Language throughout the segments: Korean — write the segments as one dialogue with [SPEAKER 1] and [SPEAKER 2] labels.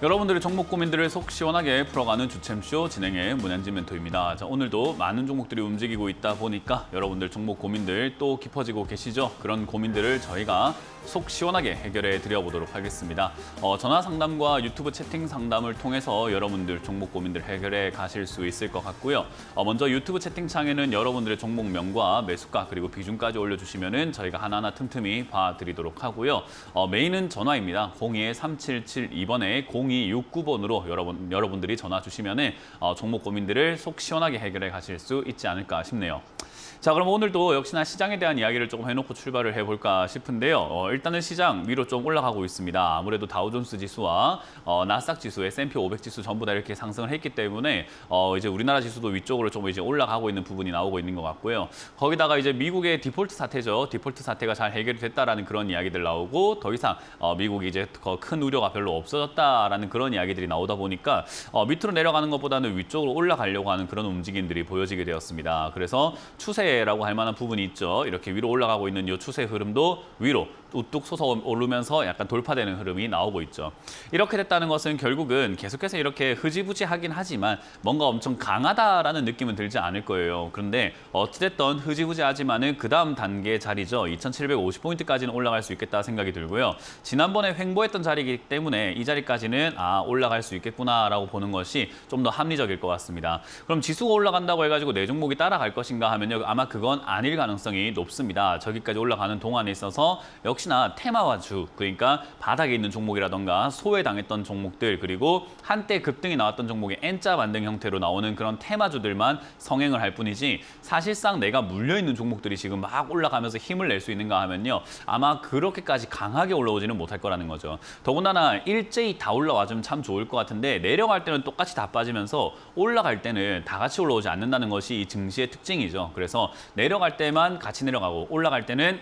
[SPEAKER 1] 여러분들의 종목 고민들을 속 시원하게 풀어가는 주챔쇼 진행의 문현진 멘토입니다. 자, 오늘도 많은 종목들이 움직이고 있다 보니까 여러분들 종목 고민들 또 깊어지고 계시죠? 그런 고민들을 저희가 속 시원하게 해결해 드려보도록 하겠습니다. 전화 상담과 유튜브 채팅 상담을 통해서 여러분들 종목 고민들 해결해 가실 수 있을 것 같고요. 먼저 유튜브 채팅창에는 여러분들의 종목명과 매수가 그리고 비중까지 올려주시면은 저희가 하나하나 틈틈이 봐드리도록 하고요. 메인은 전화입니다. 02-3772번에 0269번으로 여러분들이 전화 주시면은 종목 고민들을 속 시원하게 해결해 가실 수 있지 않을까 싶네요. 자, 그럼 오늘도 역시나 시장에 대한 이야기를 조금 해놓고 출발을 해볼까 싶은데요. 일단은 시장 위로 좀 올라가고 있습니다. 아무래도 다우존스 지수와 나스닥 지수, S&P 500 지수 전부 다 이렇게 상승을 했기 때문에 이제 우리나라 지수도 위쪽으로 좀 이제 올라가고 있는 부분이 나오고 있는 것 같고요. 거기다가 이제 미국의 디폴트 사태죠. 디폴트 사태가 잘 해결이 됐다라는 그런 이야기들 나오고 더 이상 미국이 이제 큰 우려가 별로 없어졌다라는 그런 이야기들이 나오다 보니까 밑으로 내려가는 것보다는 위쪽으로 올라가려고 하는 그런 움직임들이 보여지게 되었습니다. 그래서 추세라고 할 만한 부분이 있죠. 이렇게 위로 올라가고 있는 이 추세 흐름도 위로 우뚝 솟아오르면서 약간 돌파되는 흐름이 나오고 있죠. 이렇게 됐다는 것은 결국은 계속해서 이렇게 흐지부지하긴 하지만 뭔가 엄청 강하다라는 느낌은 들지 않을 거예요. 그런데 어찌됐든 흐지부지하지만은 그 다음 단계 자리죠. 2750포인트까지는 올라갈 수 있겠다 생각이 들고요. 지난번에 횡보했던 자리이기 때문에 이 자리까지는 올라갈 수 있겠구나라고 보는 것이 좀 더 합리적일 것 같습니다. 그럼 지수가 올라간다고 해가지고 내 종목이 따라갈 것인가 하면요. 아마 그건 아닐 가능성이 높습니다. 저기까지 올라가는 동안에 있어서 역시나 테마와주, 그러니까 바닥에 있는 종목이라던가 소외당했던 종목들, 그리고 한때 급등이 나왔던 종목의 N자 반등 형태로 나오는 그런 테마주들만 성행을 할 뿐이지 사실상 내가 물려있는 종목들이 지금 막 올라가면서 힘을 낼 수 있는가 하면요. 아마 그렇게까지 강하게 올라오지는 못할 거라는 거죠. 더군다나 일제히 다 올라와주면 참 좋을 것 같은데 내려갈 때는 똑같이 다 빠지면서 올라갈 때는 다 같이 올라오지 않는다는 것이 이 증시의 특징이죠. 그래서 내려갈 때만 같이 내려가고 올라갈 때는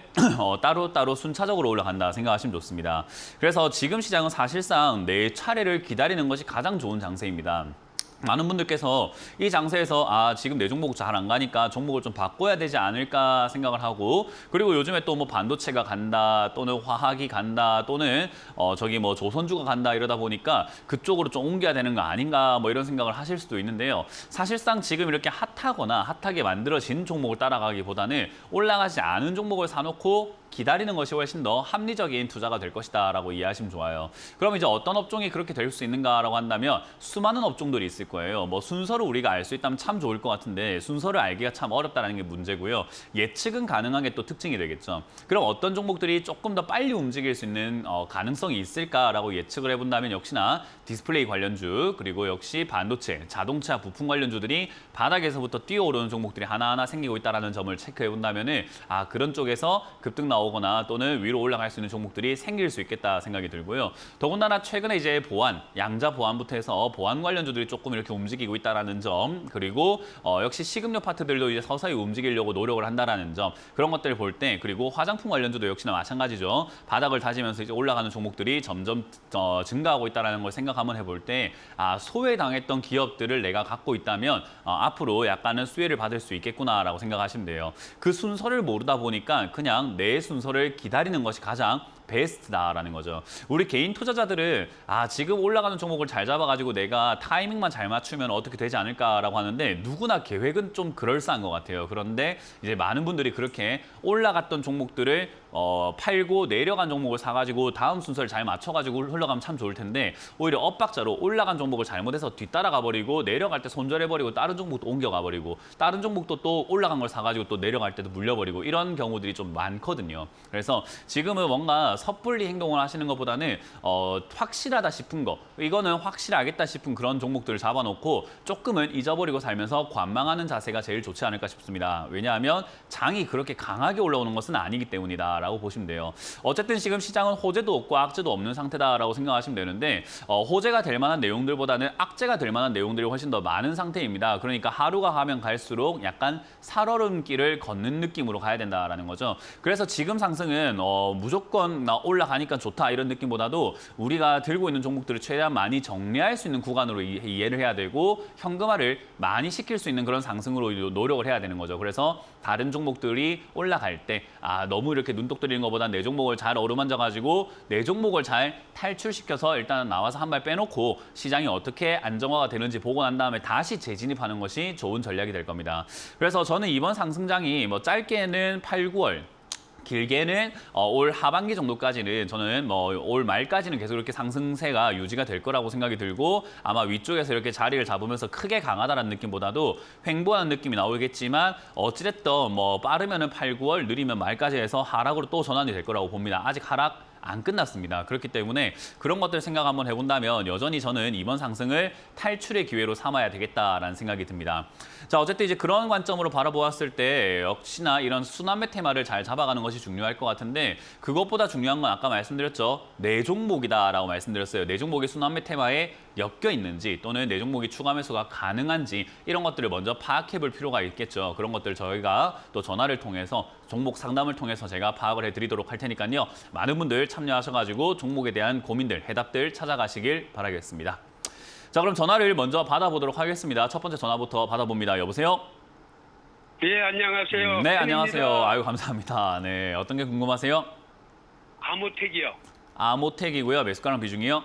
[SPEAKER 1] 따로따로 순차적으로 올라간다 생각하시면 좋습니다. 그래서 지금 시장은 사실상 내 차례를 기다리는 것이 가장 좋은 장세입니다. 많은 분들께서 이 장세에서 지금 내 종목 잘 안 가니까 종목을 좀 바꿔야 되지 않을까 생각을 하고, 그리고 요즘에 또 뭐 반도체가 간다 또는 화학이 간다 또는 저기 뭐 조선주가 간다 이러다 보니까 그쪽으로 좀 옮겨야 되는 거 아닌가 뭐 이런 생각을 하실 수도 있는데요. 사실상 지금 이렇게 핫하거나 핫하게 만들어진 종목을 따라가기보다는 올라가지 않은 종목을 사놓고 기다리는 것이 훨씬 더 합리적인 투자가 될 것이다 라고 이해하시면 좋아요. 그럼 이제 어떤 업종이 그렇게 될 수 있는가라고 한다면 수많은 업종들이 있을 거예요. 뭐 순서를 우리가 알 수 있다면 참 좋을 것 같은데 순서를 알기가 참 어렵다는 게 문제고요. 예측은 가능한 게 또 특징이 되겠죠. 그럼 어떤 종목들이 조금 더 빨리 움직일 수 있는 가능성이 있을까라고 예측을 해본다면 역시나 디스플레이 관련주, 그리고 역시 반도체, 자동차 부품 관련주들이 바닥에서부터 뛰어오르는 종목들이 하나하나 생기고 있다는 점을 체크해 본다면 그런 쪽에서 급등 나오거나 또는 위로 올라갈 수 있는 종목들이 생길 수 있겠다 생각이 들고요. 더군다나 최근에 이제 보안, 양자 보안부터 해서 보안 관련주들이 조금 이렇게 움직이고 있다는 점, 그리고 역시 식음료 파트들도 이제 서서히 움직이려고 노력을 한다는 점, 그런 것들을 볼 때, 그리고 화장품 관련주도 역시나 마찬가지죠. 바닥을 다지면서 이제 올라가는 종목들이 점점 증가하고 있다는 걸 생각 한번 해볼 때 소외당했던 기업들을 내가 갖고 있다면 앞으로 약간은 수혜를 받을 수 있겠구나라고 생각하시면 돼요. 그 순서를 모르다 보니까 그냥 내 순서를 기다리는 것이 가장 베스트다라는 거죠. 우리 개인 투자자들은 지금 올라가는 종목을 잘 잡아가지고 내가 타이밍만 잘 맞추면 어떻게 되지 않을까라고 하는데 누구나 계획은 좀 그럴싸한 것 같아요. 그런데 이제 많은 분들이 그렇게 올라갔던 종목들을 팔고 내려간 종목을 사가지고 다음 순서를 잘 맞춰가지고 흘러가면 참 좋을 텐데 오히려 엇박자로 올라간 종목을 잘못해서 뒤따라가 버리고 내려갈 때 손절해버리고 다른 종목도 옮겨가 버리고 다른 종목도 또 올라간 걸 사가지고 또 내려갈 때도 물려버리고 이런 경우들이 좀 많거든요. 그래서 지금은 뭔가 섣불리 행동을 하시는 것보다는 확실하다 싶은 거, 이거는 확실하겠다 싶은 그런 종목들을 잡아놓고 조금은 잊어버리고 살면서 관망하는 자세가 제일 좋지 않을까 싶습니다. 왜냐하면 장이 그렇게 강하게 올라오는 것은 아니기 때문이다 라고 보시면 돼요. 어쨌든 지금 시장은 호재도 없고 악재도 없는 상태다라고 생각하시면 되는데 호재가 될 만한 내용들보다는 악재가 될 만한 내용들이 훨씬 더 많은 상태입니다. 그러니까 하루가 가면 갈수록 약간 살얼음길을 걷는 느낌으로 가야 된다라는 거죠. 그래서 지금 상승은 무조건 나 올라가니까 좋다 이런 느낌보다도 우리가 들고 있는 종목들을 최대한 많이 정리할 수 있는 구간으로 이해를 해야 되고 현금화를 많이 시킬 수 있는 그런 상승으로 노력을 해야 되는 거죠. 그래서 다른 종목들이 올라갈 때 너무 이렇게 눈독 들이는 것보다 내 종목을 잘 어루만져가지고 내 종목을 잘 탈출시켜서 일단 나와서 한 발 빼놓고 시장이 어떻게 안정화가 되는지 보고 난 다음에 다시 재진입하는 것이 좋은 전략이 될 겁니다. 그래서 저는 이번 상승장이 뭐 짧게는 8, 9월 길게는 올 하반기 정도까지는 저는 뭐 올 말까지는 계속 이렇게 상승세가 유지가 될 거라고 생각이 들고 아마 위쪽에서 이렇게 자리를 잡으면서 크게 강하다는 느낌보다도 횡보하는 느낌이 나오겠지만 어찌됐든 뭐 빠르면은 8, 9월 느리면 말까지 해서 하락으로 또 전환이 될 거라고 봅니다. 아직 하락 안 끝났습니다. 그렇기 때문에 그런 것들 생각 한번 해본다면 여전히 저는 이번 상승을 탈출의 기회로 삼아야 되겠다라는 생각이 듭니다. 자, 어쨌든 이제 그런 관점으로 바라보았을 때 역시나 이런 순환매 테마를 잘 잡아가는 것이 중요할 것 같은데 그것보다 중요한 건 아까 말씀드렸죠. 내 종목이다라고 말씀드렸어요. 내 종목이 순환매 테마에 엮여 있는지 또는 내 종목이 추가 매수가 가능한지 이런 것들을 먼저 파악해 볼 필요가 있겠죠. 그런 것들 저희가 또 전화를 통해서 종목 상담을 통해서 제가 파악을 해드리도록 할 테니까요. 많은 분들 참여하셔가지고 종목에 대한 고민들, 해답들 찾아가시길 바라겠습니다. 자, 그럼 전화를 먼저 받아보도록 하겠습니다. 첫 번째 전화부터 받아봅니다. 여보세요?
[SPEAKER 2] 예, 안녕하세요.
[SPEAKER 1] 네, 안녕하세요. 아유, 감사합니다. 네, 어떤 게 궁금하세요?
[SPEAKER 2] 아모텍이요.
[SPEAKER 1] 아모텍이고요. 매수가랑 비중이요?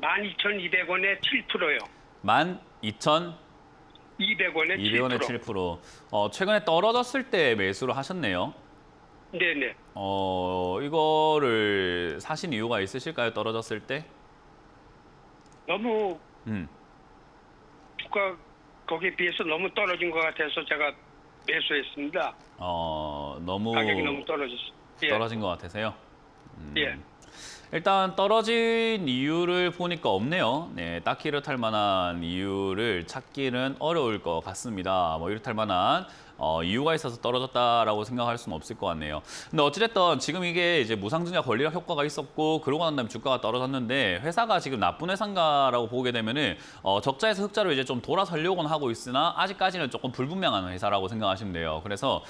[SPEAKER 2] 12,200원에 7%요.
[SPEAKER 1] 12,200원에
[SPEAKER 2] 200원에 7%.
[SPEAKER 1] 최근에 떨어졌을 때 매수를 하셨네요.
[SPEAKER 2] 네네.
[SPEAKER 1] 이거를 사신 이유가 있으실까요? 떨어졌을 때?
[SPEAKER 2] 너무 주가 거기에 비해서 너무 떨어진 것 같아서 제가 매수했습니다.
[SPEAKER 1] 너무
[SPEAKER 2] 가격이 너무 떨어졌어요. 예.
[SPEAKER 1] 떨어진 것 같아서요.
[SPEAKER 2] 예.
[SPEAKER 1] 일단 떨어진 이유를 보니까 없네요. 네, 딱히 이렇할 만한 이유를 찾기는 어려울 것 같습니다. 뭐 이렇할 만한 이유가 있어서 떨어졌다라고 생각할 수는 없을 것 같네요. 근데 어찌됐든 지금 이게 이제 무상증자 권리락 효과가 있었고 그러고 난 다음에 주가가 떨어졌는데 회사가 지금 나쁜 회사인가라고 보게 되면은 적자에서 흑자로 이제 좀 돌아서려고는 하고 있으나 아직까지는 조금 불분명한 회사라고 생각하시면 돼요. 그래서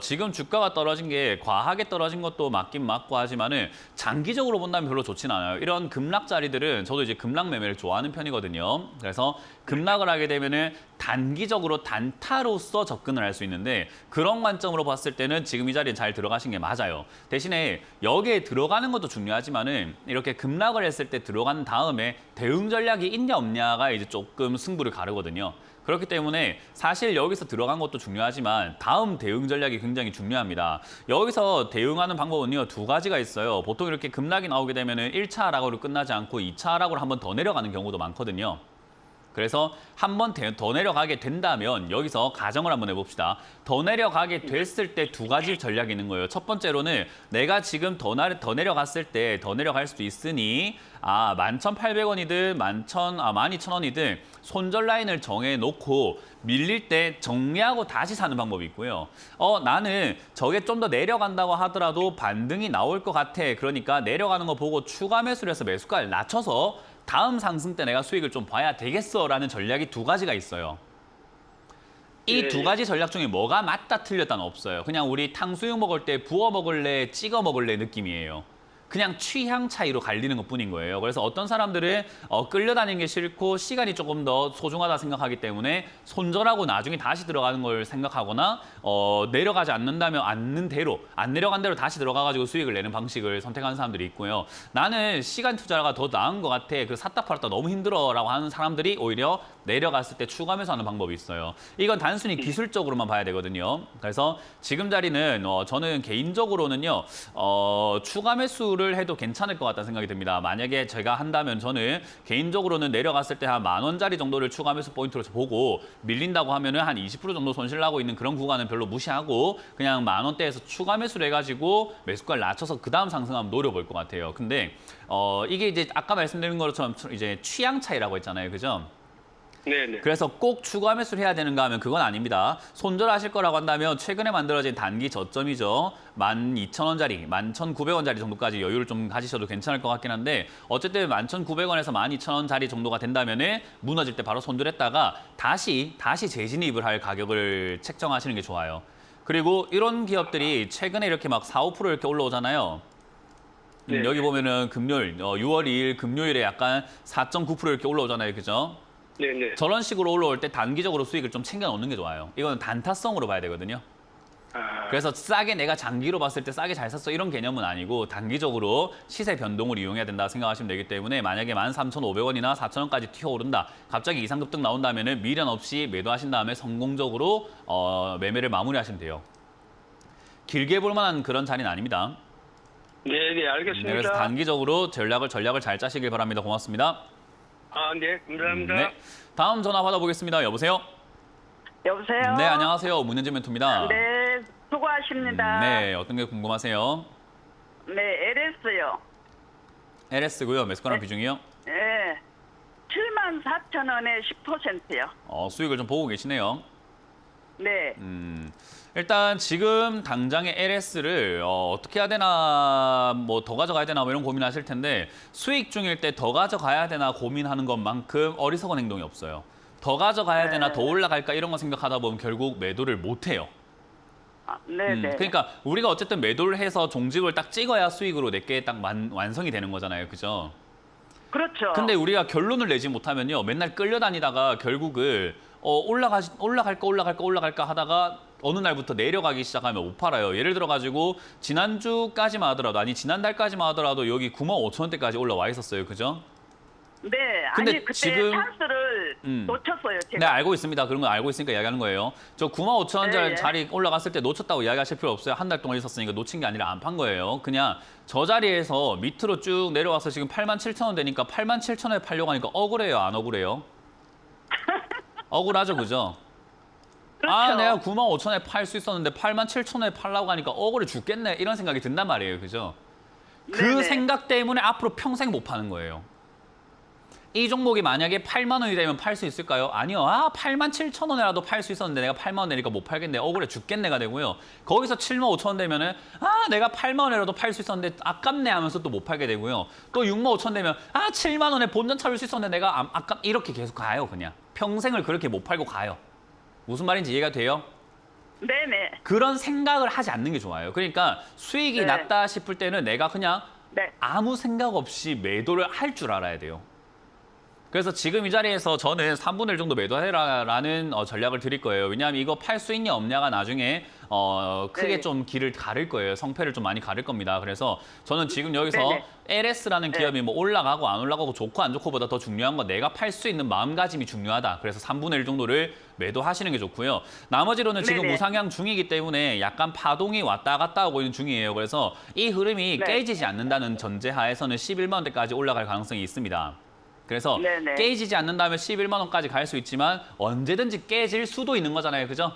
[SPEAKER 1] 지금 주가가 떨어진 게 과하게 떨어진 것도 맞긴 맞고 하지만은 장기적으로 본다면 별로 좋진 않아요. 이런 급락 자리들은 저도 이제 급락 매매를 좋아하는 편이거든요. 그래서 급락을 하게 되면은 단기적으로 단타로서 접근을 할 수 있는데 그런 관점으로 봤을 때는 지금 이 자리에 잘 들어가신 게 맞아요. 대신에 여기에 들어가는 것도 중요하지만은 이렇게 급락을 했을 때 들어간 다음에 대응 전략이 있냐 없냐가 이제 조금 승부를 가르거든요. 그렇기 때문에 사실 여기서 들어간 것도 중요하지만 다음 대응 전략이 굉장히 중요합니다. 여기서 대응하는 방법은요, 두 가지가 있어요. 보통 이렇게 급락이 나오게 되면은 1차 하락으로 끝나지 않고 2차 하락으로 한 번 더 내려가는 경우도 많거든요. 그래서 한 번 더 내려가게 된다면 여기서 가정을 한번 해봅시다. 더 내려가게 됐을 때 두 가지 전략이 있는 거예요. 첫 번째로는 내가 지금 더 내려갔을 때 더 내려갈 수도 있으니 11,800원이든 12,000원이든 손절 라인을 정해놓고 밀릴 때 정리하고 다시 사는 방법이 있고요. 나는 저게 좀 더 내려간다고 하더라도 반등이 나올 것 같아. 그러니까 내려가는 거 보고 추가 매수를 해서 매수가를 낮춰서 다음 상승 때 내가 수익을 좀 봐야 되겠어라는 전략이 두 가지가 있어요. 이 두 가지 전략 중에 뭐가 맞다 틀렸다는 없어요. 그냥 우리 탕수육 먹을 때 부어 먹을래, 찍어 먹을래 느낌이에요. 그냥 취향 차이로 갈리는 것뿐인 거예요. 그래서 어떤 사람들은 끌려다니는 게 싫고 시간이 조금 더 소중하다 생각하기 때문에 손절하고 나중에 다시 들어가는 걸 생각하거나 내려가지 않는다면 안 내려간 대로 다시 들어가가지고 수익을 내는 방식을 선택하는 사람들이 있고요. 나는 시간 투자가 더 나은 것 같아. 그 샀다 팔았다 너무 힘들어라고 하는 사람들이 오히려 내려갔을 때 추가 매수하는 방법이 있어요. 이건 단순히 기술적으로만 봐야 되거든요. 그래서 지금 자리는 저는 개인적으로는요. 추가 매수를 해도 괜찮을 것 같다는 생각이 듭니다. 만약에 제가 한다면 저는 개인적으로는 내려갔을 때 한 10,000원짜리 정도를 추가 매수 포인트로 보고 밀린다고 하면은 한 20% 정도 손실 나고 있는 그런 구간은 별로 무시하고 그냥 10,000원대에서 추가 매수를 해가지고 매수가를 낮춰서 그 다음 상승하면 노려볼 것 같아요. 근데 이게 이제 아까 말씀드린 것처럼 이제 취향 차이라고 했잖아요. 그죠?
[SPEAKER 2] 네네.
[SPEAKER 1] 그래서 꼭 추가 매수를 해야 되는가 하면 그건 아닙니다. 손절하실 거라고 한다면 최근에 만들어진 단기 저점이죠. 12,000원짜리, 11,900원짜리 정도까지 여유를 좀 가지셔도 괜찮을 것 같긴 한데 어쨌든 11,900원에서 12,000원짜리 정도가 된다면 무너질 때 바로 손절했다가 다시 재진입을 할 가격을 책정하시는 게 좋아요. 그리고 이런 기업들이 최근에 이렇게 막 4, 5% 이렇게 올라오잖아요.
[SPEAKER 2] 네.
[SPEAKER 1] 여기 보면은 금요일, 6월 2일 금요일에 약간 4.9% 이렇게 올라오잖아요. 그죠?
[SPEAKER 2] 네네.
[SPEAKER 1] 저런 식으로 올라올 때 단기적으로 수익을 좀 챙겨 놓는 게 좋아요. 이거는 단타성으로 봐야 되거든요.
[SPEAKER 2] 아,
[SPEAKER 1] 그래서 싸게 내가 장기로 봤을 때 싸게 잘 샀어 이런 개념은 아니고 단기적으로 시세 변동을 이용해야 된다 생각하시면 되기 때문에 만약에 13,500원이나 4,000원까지 튀어오른다. 갑자기 이상급등 나온다면은 미련 없이 매도하신 다음에 성공적으로 매매를 마무리하시면 돼요. 길게 볼 만한 그런 자리는 아닙니다.
[SPEAKER 2] 네네, 알겠습니다.
[SPEAKER 1] 그래서 단기적으로 전략을 잘 짜시길 바랍니다. 고맙습니다.
[SPEAKER 2] 아, 네, 감사합니다.
[SPEAKER 1] 네. 다음 전화 받아보겠습니다. 여보세요?
[SPEAKER 3] 여보세요?
[SPEAKER 1] 네, 안녕하세요. 문현진 멘토입니다.
[SPEAKER 3] 네, 수고하십니다.
[SPEAKER 1] 네, 어떤 게 궁금하세요?
[SPEAKER 3] 네, LS요.
[SPEAKER 1] LS고요. 매수가랑 비중이요?
[SPEAKER 3] 네, 74,000원에 10%요.
[SPEAKER 1] 수익을 좀 보고 계시네요.
[SPEAKER 3] 네,
[SPEAKER 1] 일단 지금 당장의 LS를 어떻게 해야 되나 뭐 더 가져가야 되나 뭐 이런 고민하실 텐데 수익 중일 때 더 가져가야 되나 고민하는 것만큼 어리석은 행동이 없어요. 더 가져가야 되나 더 올라갈까 이런 거 생각하다 보면 결국 매도를 못 해요.
[SPEAKER 3] 네네.
[SPEAKER 1] 그러니까 우리가 어쨌든 매도를 해서 종집을 딱 찍어야 수익으로 내게 딱 완성이 되는 거잖아요. 그죠?
[SPEAKER 3] 그렇죠.
[SPEAKER 1] 근데 우리가 결론을 내지 못하면요. 맨날 끌려다니다가 결국은 올라갈까 하다가 어느 날부터 내려가기 시작하면 못 팔아요. 예를 들어 가지고 지난주까지만 하더라도 아니 지난달까지만 하더라도 여기 95,000원대까지 올라와 있었어요. 그죠?
[SPEAKER 3] 네,
[SPEAKER 1] 근데
[SPEAKER 3] 아니 그때
[SPEAKER 1] 지금-
[SPEAKER 3] 찬스를 놓쳤어요, 제가.
[SPEAKER 1] 네, 알고 있습니다. 그런 거 알고 있으니까 이야기하는 거예요. 저 95,000원짜리
[SPEAKER 3] 네,
[SPEAKER 1] 자리 올라갔을 때 놓쳤다고 이야기하실 필요 없어요. 한 달 동안 있었으니까 놓친 게 아니라 안 판 거예요. 그냥 저 자리에서 밑으로 쭉 내려와서 지금 87,000원 되니까 87,000원에 팔려고 하니까 억울해요, 안 억울해요? 억울하죠, 그죠?
[SPEAKER 3] 그렇죠.
[SPEAKER 1] 아, 내가 95,000원에 팔 수 있었는데 87,000원에 팔라고 하니까 억울해 죽겠네. 이런 생각이 든단 말이에요, 그죠? 그
[SPEAKER 3] 네네.
[SPEAKER 1] 생각 때문에 앞으로 평생 못 파는 거예요. 이 종목이 만약에 8만 원이 되면 팔 수 있을까요? 아니요. 87,000원이라도 팔 수 있었는데 내가 8만 원 내니까 못 팔겠네. 억울해 죽겠네가 되고요. 거기서 75,000원 되면은 내가 8만 원이라도 팔 수 있었는데 아깝네 하면서 또 못 팔게 되고요. 또 65,000원 되면 7만 원에 본전 찾을 수 있었는데 내가 이렇게 계속 가요, 그냥. 평생을 그렇게 못 팔고 가요. 무슨 말인지 이해가 돼요?
[SPEAKER 3] 네네.
[SPEAKER 1] 그런 생각을 하지 않는 게 좋아요. 그러니까 수익이
[SPEAKER 3] 네.
[SPEAKER 1] 낮다 싶을 때는 내가 그냥
[SPEAKER 3] 네.
[SPEAKER 1] 아무 생각 없이 매도를 할 줄 알아야 돼요. 그래서 지금 이 자리에서 저는 3분의 1 정도 매도해라라는 전략을 드릴 거예요. 왜냐하면 이거 팔 수 있냐 없냐가 나중에 크게
[SPEAKER 3] 네.
[SPEAKER 1] 좀 길을 가를 거예요. 성패를 좀 많이 가를 겁니다. 그래서 저는 지금 여기서
[SPEAKER 3] 네네.
[SPEAKER 1] LS라는
[SPEAKER 3] 네.
[SPEAKER 1] 기업이 뭐 올라가고 안 올라가고 좋고 안 좋고보다 더 중요한 건 내가 팔 수 있는 마음가짐이 중요하다. 그래서 3분의 1 정도를 매도하시는 게 좋고요. 나머지로는 지금
[SPEAKER 3] 네네.
[SPEAKER 1] 우상향 중이기 때문에 약간 파동이 왔다 갔다 하고 있는 중이에요. 그래서 이 흐름이
[SPEAKER 3] 네.
[SPEAKER 1] 깨지지 않는다는 전제하에서는 11만 원대까지 올라갈 가능성이 있습니다. 그래서
[SPEAKER 3] 네네.
[SPEAKER 1] 깨지지 않는다면 11만 원까지 갈 수 있지만 언제든지 깨질 수도 있는 거잖아요. 그죠?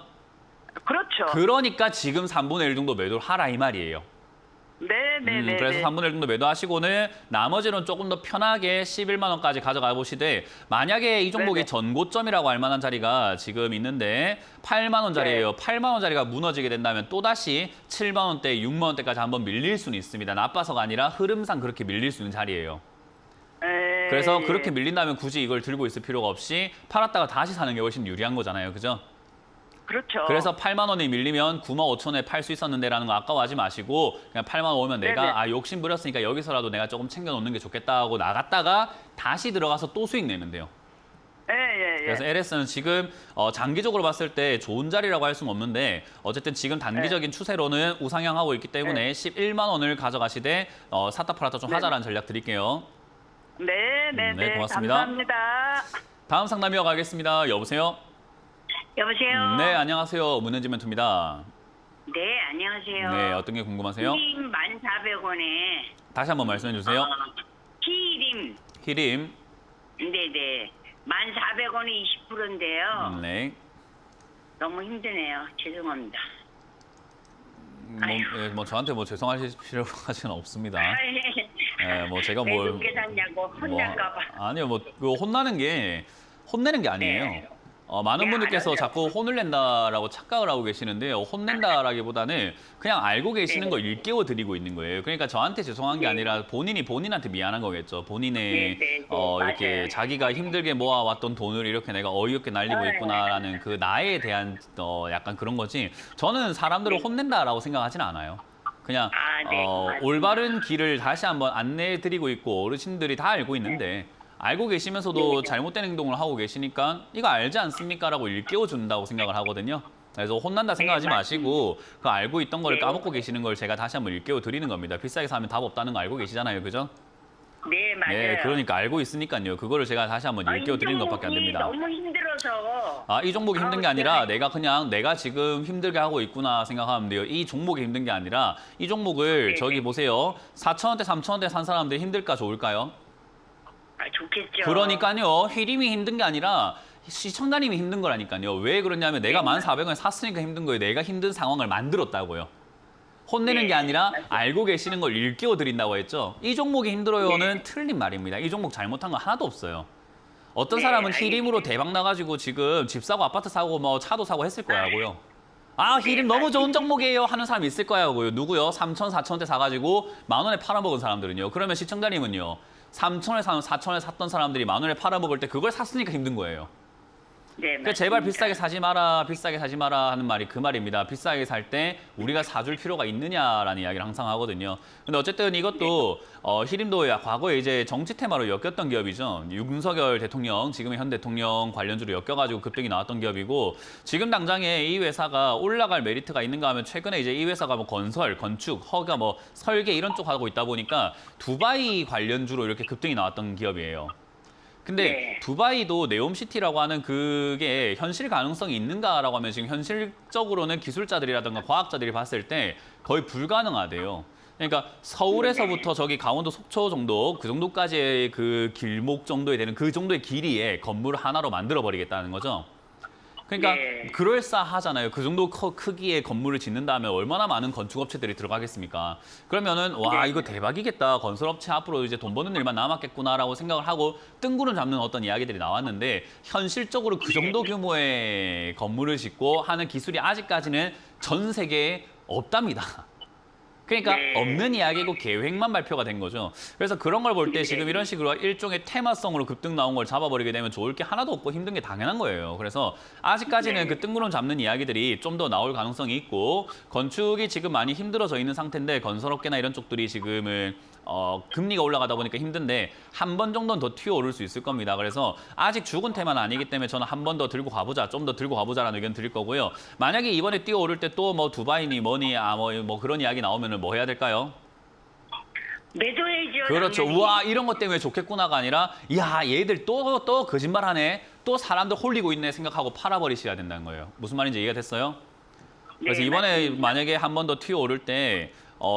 [SPEAKER 3] 그렇죠.
[SPEAKER 1] 그러니까 지금 3분의 1 정도 매도를 하라 이 말이에요.
[SPEAKER 3] 네네네.
[SPEAKER 1] 그래서 3분의 1 정도 매도하시고는 나머지는 조금 더 편하게 11만 원까지 가져가 보시되 만약에 이 종목이
[SPEAKER 3] 네네.
[SPEAKER 1] 전고점이라고 할 만한 자리가 지금 있는데 8만 원짜리예요.
[SPEAKER 3] 네.
[SPEAKER 1] 8만 원짜리가 무너지게 된다면 또다시 7만 원대, 6만 원대까지 한번 밀릴 수는 있습니다. 나빠서가 아니라 흐름상 그렇게 밀릴 수 있는 자리예요. 그래서
[SPEAKER 3] 예.
[SPEAKER 1] 그렇게 밀린다면 굳이 이걸 들고 있을 필요가 없이 팔았다가 다시 사는 게 훨씬 유리한 거잖아요. 그죠?
[SPEAKER 3] 그렇죠.
[SPEAKER 1] 그래서 8만 원이 밀리면 95,000원에 팔 수 있었는데라는 거 아까워하지 마시고 그냥 8만 원 오면
[SPEAKER 3] 네네.
[SPEAKER 1] 내가 욕심 부렸으니까 여기서라도 내가 조금 챙겨 놓는 게 좋겠다 하고 나갔다가 다시 들어가서 또 수익 내면 돼요.
[SPEAKER 3] 예.
[SPEAKER 1] 그래서 LS는 지금 장기적으로 봤을 때 좋은 자리라고 할 수는 없는데 어쨌든 지금 단기적인 추세로는 우상향하고 있기 때문에 11만 원을 가져가시되 샀다 팔았다 좀
[SPEAKER 3] 네.
[SPEAKER 1] 하자라는 전략 드릴게요.
[SPEAKER 3] 네네네.
[SPEAKER 1] 네, 고맙습니다.
[SPEAKER 3] 감사합니다.
[SPEAKER 1] 다음 상담 이어가겠습니다. 여보세요?
[SPEAKER 4] 여보세요?
[SPEAKER 1] 네, 안녕하세요. 문현진 멘토입니다.
[SPEAKER 4] 네, 안녕하세요.
[SPEAKER 1] 네, 어떤 게 궁금하세요?
[SPEAKER 4] 키림 1,400원에
[SPEAKER 1] 다시 한번 말씀해 주세요.
[SPEAKER 4] 키림
[SPEAKER 1] 히림.
[SPEAKER 4] 네네 1,400원이 20%인데요.
[SPEAKER 1] 네.
[SPEAKER 4] 너무 힘드네요. 죄송합니다.
[SPEAKER 1] 뭐 저한테 뭐 죄송하실 필요까지는 없습니다.
[SPEAKER 4] 왜
[SPEAKER 1] 뭐 제가
[SPEAKER 4] 높게 샀냐고 혼날까봐.
[SPEAKER 1] 아니요, 그 혼내는 게 아니에요.
[SPEAKER 4] 네.
[SPEAKER 1] 많은
[SPEAKER 4] 네,
[SPEAKER 1] 분들께서
[SPEAKER 4] 알아요.
[SPEAKER 1] 자꾸 혼을 낸다라고 착각을 하고 계시는데요. 혼낸다라기보다는 그냥 알고 계시는
[SPEAKER 4] 네.
[SPEAKER 1] 걸 일깨워 드리고 있는 거예요. 그러니까 저한테 죄송한 게
[SPEAKER 4] 네.
[SPEAKER 1] 아니라 본인한테 미안한 거겠죠. 본인의
[SPEAKER 4] 네,
[SPEAKER 1] 이렇게
[SPEAKER 4] 맞아요.
[SPEAKER 1] 자기가 힘들게 모아왔던 돈을 이렇게 내가 어이없게 날리고
[SPEAKER 4] 네.
[SPEAKER 1] 있구나라는 그 나에 대한 약간 그런 거지. 저는 사람들을 혼낸다라고 생각하지는 않아요. 그냥
[SPEAKER 4] 네, 맞습니다.
[SPEAKER 1] 올바른 길을 다시 한번 안내해드리고 있고 어르신들이 다 알고 있는데 알고 계시면서도
[SPEAKER 4] 네.
[SPEAKER 1] 잘못된 행동을 하고 계시니까 이거 알지 않습니까? 라고 일깨워준다고 생각을 하거든요. 그래서 혼난다 생각하지
[SPEAKER 4] 네,
[SPEAKER 1] 마시고 그 알고 있던 거를
[SPEAKER 4] 네.
[SPEAKER 1] 까먹고 계시는 걸 제가 다시 한번 일깨워드리는 겁니다. 비싸게 사면 답 없다는 거 알고 계시잖아요. 그죠?
[SPEAKER 4] 네, 맞아요.
[SPEAKER 1] 네, 그러니까 알고 있으니까요. 그거를 제가 다시 한번 일깨워드리는 것밖에 안 됩니다.
[SPEAKER 4] 너무 힘들어서.
[SPEAKER 1] 이 종목이 힘든 게
[SPEAKER 4] 아우,
[SPEAKER 1] 아니라
[SPEAKER 4] 네.
[SPEAKER 1] 내가 지금 힘들게 하고 있구나 생각하면 돼요. 이 종목이 힘든 게 아니라 이 종목을
[SPEAKER 4] 네,
[SPEAKER 1] 저기
[SPEAKER 4] 네.
[SPEAKER 1] 보세요. 4,000원대, 3,000원대 산 사람들이 힘들까 좋을까요?
[SPEAKER 4] 좋겠죠.
[SPEAKER 1] 그러니까요. 휘림이 힘든 게 아니라 시청자님이 힘든 거라니까요. 왜 그러냐면 내가
[SPEAKER 4] 네,
[SPEAKER 1] 1,400원에 샀으니까 힘든 거예요. 내가 힘든 상황을 만들었다고요. 혼내는
[SPEAKER 4] 네,
[SPEAKER 1] 게 아니라
[SPEAKER 4] 맞아요.
[SPEAKER 1] 알고 계시는 걸 일깨워 드린다고 했죠. 이 종목이 힘들어요는
[SPEAKER 4] 네.
[SPEAKER 1] 틀린 말입니다. 이 종목 잘못한 거 하나도 없어요. 어떤
[SPEAKER 4] 네,
[SPEAKER 1] 사람은
[SPEAKER 4] 알겠습니다.
[SPEAKER 1] 히림으로 대박 나가지고 지금 집 사고 아파트 사고 뭐 차도 사고 했을 거라고요. 히림
[SPEAKER 4] 네,
[SPEAKER 1] 너무 좋은 종목이에요 하는 사람이 있을 거야고요. 누구요? 3,000, 4,000대 사가지고 10,000원에 팔아먹은 사람들은요. 그러면 시청자님은요. 3,000원에 사면 4,000원에 샀던 사람들이 10,000원에 팔아먹을 때 그걸 샀으니까 힘든 거예요.
[SPEAKER 4] 네,
[SPEAKER 1] 그러니까 제발
[SPEAKER 4] 맞습니다.
[SPEAKER 1] 비싸게 사지 마라, 비싸게 사지 마라 하는 말이 그 말입니다. 비싸게 살 때 우리가 사줄 필요가 있느냐라는 이야기를 항상 하거든요. 근데 어쨌든 이것도 히림도 과거에 이제 정치 테마로 엮였던 기업이죠. 윤석열 대통령, 지금의 현 대통령 관련주로 엮여가지고 급등이 나왔던 기업이고 지금 당장에 이 회사가 올라갈 메리트가 있는가 하면 최근에 이제 이 회사가 뭐 건설, 건축, 허가, 뭐 설계 이런 쪽 하고 있다 보니까 두바이 관련주로 이렇게 급등이 나왔던 기업이에요. 근데
[SPEAKER 4] 네.
[SPEAKER 1] 두바이도 네옴시티라고 하는 그게 현실 가능성이 있는가라고 하면 지금 현실적으로는 기술자들이라든가 과학자들이 봤을 때 거의 불가능하대요. 그러니까 서울에서부터 저기 강원도 속초 정도 그 정도까지의 그 길목 정도에 되는 그 정도의 길이에 건물 하나로 만들어 버리겠다는 거죠. 그러니까
[SPEAKER 4] 네.
[SPEAKER 1] 그럴싸하잖아요. 그 정도 크기의 건물을 짓는다면 얼마나 많은 건축업체들이 들어가겠습니까? 그러면은 와
[SPEAKER 4] 네.
[SPEAKER 1] 이거 대박이겠다. 건설업체 앞으로 이제 돈 버는 일만 남았겠구나라고 생각을 하고 뜬구름 잡는 어떤 이야기들이 나왔는데 현실적으로 그 정도 규모의 건물을 짓고 하는 기술이 아직까지는 전 세계에 없답니다. 그러니까
[SPEAKER 4] 네.
[SPEAKER 1] 없는 이야기고 계획만 발표가 된 거죠. 그래서 그런 걸 볼 때
[SPEAKER 4] 네.
[SPEAKER 1] 지금 이런 식으로 일종의 테마성으로 급등 나온 걸 잡아버리게 되면 좋을 게 하나도 없고 힘든 게 당연한 거예요. 그래서 아직까지는
[SPEAKER 4] 네.
[SPEAKER 1] 그 뜬구름 잡는 이야기들이 좀 더 나올 가능성이 있고 건축이 지금 많이 힘들어져 있는 상태인데 건설업계나 이런 쪽들이 지금은 금리가 올라가다 보니까 힘든데 한 번 정도는 더 튀어오를 수 있을 겁니다. 그래서 아직 죽은 테마는 아니기 때문에 저는 한 번 더 들고 가보자, 좀 더 들고 가보자라는 의견 드릴 거고요. 만약에 이번에 뛰어오를 때 또 뭐 두바이니 뭐니 뭐 그런 이야기 나오면은 뭐 해야 될까요?
[SPEAKER 4] 매도해야죠.
[SPEAKER 1] 그렇죠.
[SPEAKER 4] 당연히.
[SPEAKER 1] 우와 이런 것 때문에 좋겠구나가 아니라 야 얘들 또 거짓말하네. 또 사람들 홀리고 있네 생각하고 팔아버리셔야 된다는 거예요. 무슨 말인지 이해가 됐어요? 그래서
[SPEAKER 4] 네,
[SPEAKER 1] 이번에
[SPEAKER 4] 맞습니다.
[SPEAKER 1] 만약에 한 번 더 튀어오를 때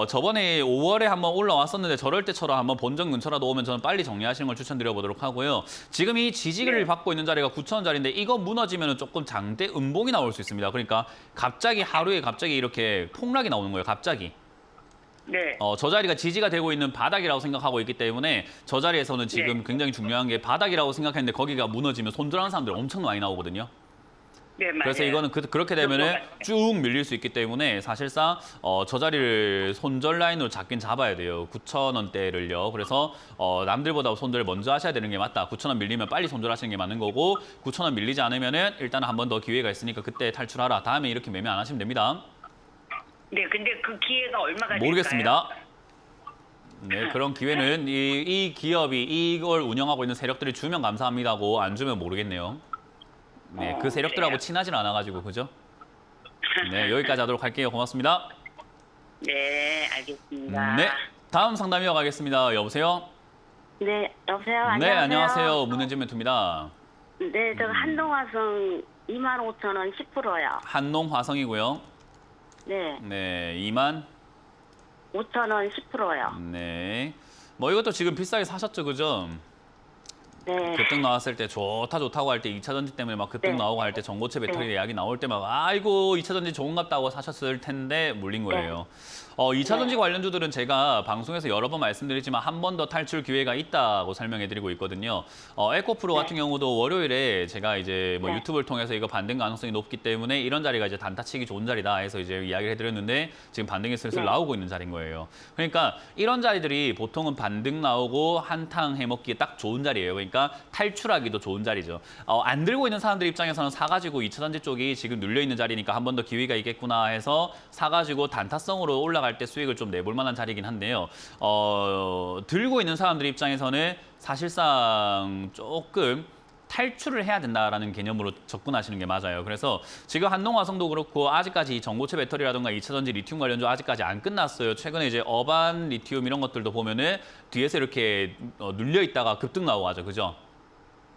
[SPEAKER 1] 저번에 5월에 한번 올라왔었는데 저럴 때처럼 한번 본전 근처라도 오면 저는 빨리 정리하시는 걸 추천드려 보도록 하고요. 지금 이 지지를
[SPEAKER 4] 네.
[SPEAKER 1] 받고 있는 자리가 9,000원짜리인데 이거 무너지면 조금 장대 음봉이 나올 수 있습니다. 그러니까 갑자기 하루에 갑자기 이렇게 폭락이 나오는 거예요. 갑자기.
[SPEAKER 4] 네.
[SPEAKER 1] 저 자리가 지지가 되고 있는 바닥이라고 생각하고 있기 때문에 저 자리에서는 지금
[SPEAKER 4] 네.
[SPEAKER 1] 굉장히 중요한 게 바닥이라고 생각했는데 거기가 무너지면 손절하는 사람들 엄청 많이 나오거든요.
[SPEAKER 4] 네, 맞아요.
[SPEAKER 1] 그래서 이거는 그렇게 되면은
[SPEAKER 4] 그럴 것 같아요.
[SPEAKER 1] 쭉 밀릴 수 있기 때문에 사실상 저 자리를 손절 라인으로 잡긴 잡아야 돼요. 9,000원대를요. 그래서 남들보다 손절을 먼저 하셔야 되는 게 맞다. 9,000원 밀리면 빨리 손절하시는 게 맞는 거고 9,000원 밀리지 않으면은 일단은 한 번 더 기회가 있으니까 그때 탈출하라. 다음에 이렇게 매매 안 하시면 됩니다.
[SPEAKER 4] 네, 근데 그 기회가 얼마가
[SPEAKER 1] 모르겠습니다. 네, 그런 기회는 이 기업이 이걸 운영하고 있는 세력들이 주면 감사합니다고 안 주면 모르겠네요. 네, 그 세력들하고
[SPEAKER 4] 그래요?
[SPEAKER 1] 친하진 않아가지고 그죠? 네, 여기까지 하도록 할게요. 고맙습니다.
[SPEAKER 4] 네, 알겠습니다.
[SPEAKER 1] 네, 다음 상담 이어가겠습니다. 여보세요?
[SPEAKER 5] 네, 여보세요.
[SPEAKER 1] 네,
[SPEAKER 5] 안녕하세요.
[SPEAKER 1] 안녕하세요. 문현진 멘토입니다.
[SPEAKER 5] 네, 저 한동화성 25,000원 10%요.
[SPEAKER 1] 한농 화성이고요.
[SPEAKER 5] 네,
[SPEAKER 1] 네, 2만.
[SPEAKER 5] 5,000원 10%요.
[SPEAKER 1] 네, 뭐 이것도 지금 비싸게 사셨죠, 그죠?
[SPEAKER 5] 네,
[SPEAKER 1] 급등 나왔을 때 좋다고 할 때 2차 전지 때문에 막 급등
[SPEAKER 5] 네.
[SPEAKER 1] 나오고 할 때 전고체 배터리
[SPEAKER 5] 네.
[SPEAKER 1] 이야기 나올 때 막 아이고 2차 전지 좋은갑다고 사셨을 텐데 물린 거예요. 2차
[SPEAKER 5] 네.
[SPEAKER 1] 전지 관련주들은 제가 방송에서 여러 번 말씀드리지만 한 번 더 탈출 기회가 있다고 설명해드리고 있거든요. 에코프로
[SPEAKER 5] 네.
[SPEAKER 1] 같은 경우도 월요일에 제가 이제 뭐
[SPEAKER 5] 네.
[SPEAKER 1] 유튜브를 통해서 이거 반등 가능성이 높기 때문에 이런 자리가 이제 단타치기 좋은 자리다 해서 이제 이야기를 해드렸는데 지금 반등이 슬슬
[SPEAKER 5] 네.
[SPEAKER 1] 나오고 있는 자리인 거예요. 그러니까 이런 자리들이 보통은 반등 나오고 한탕 해먹기에 딱 좋은 자리예요. 그러니까 보니까 탈출하기도 좋은 자리죠. 안 들고 있는 사람들 입장에서는 사가지고 2차전지 쪽이 지금 눌려있는 자리니까 한 번 더 기회가 있겠구나 해서 사가지고 단타성으로 올라갈 때 수익을 좀 내볼 만한 자리긴 한데요. 들고 있는 사람들 입장에서는 사실상 조금 탈출을 해야 된다라는 개념으로 접근하시는 게 맞아요. 그래서 지금 한동화성도 그렇고 아직까지 전고체 배터리라든가 2차전지 리튬 관련주 아직까지 안 끝났어요. 최근에 이제 어반 리튬 이런 것들도 보면은 뒤에서 이렇게 눌려 있다가 급등 나오고 하죠. 그죠?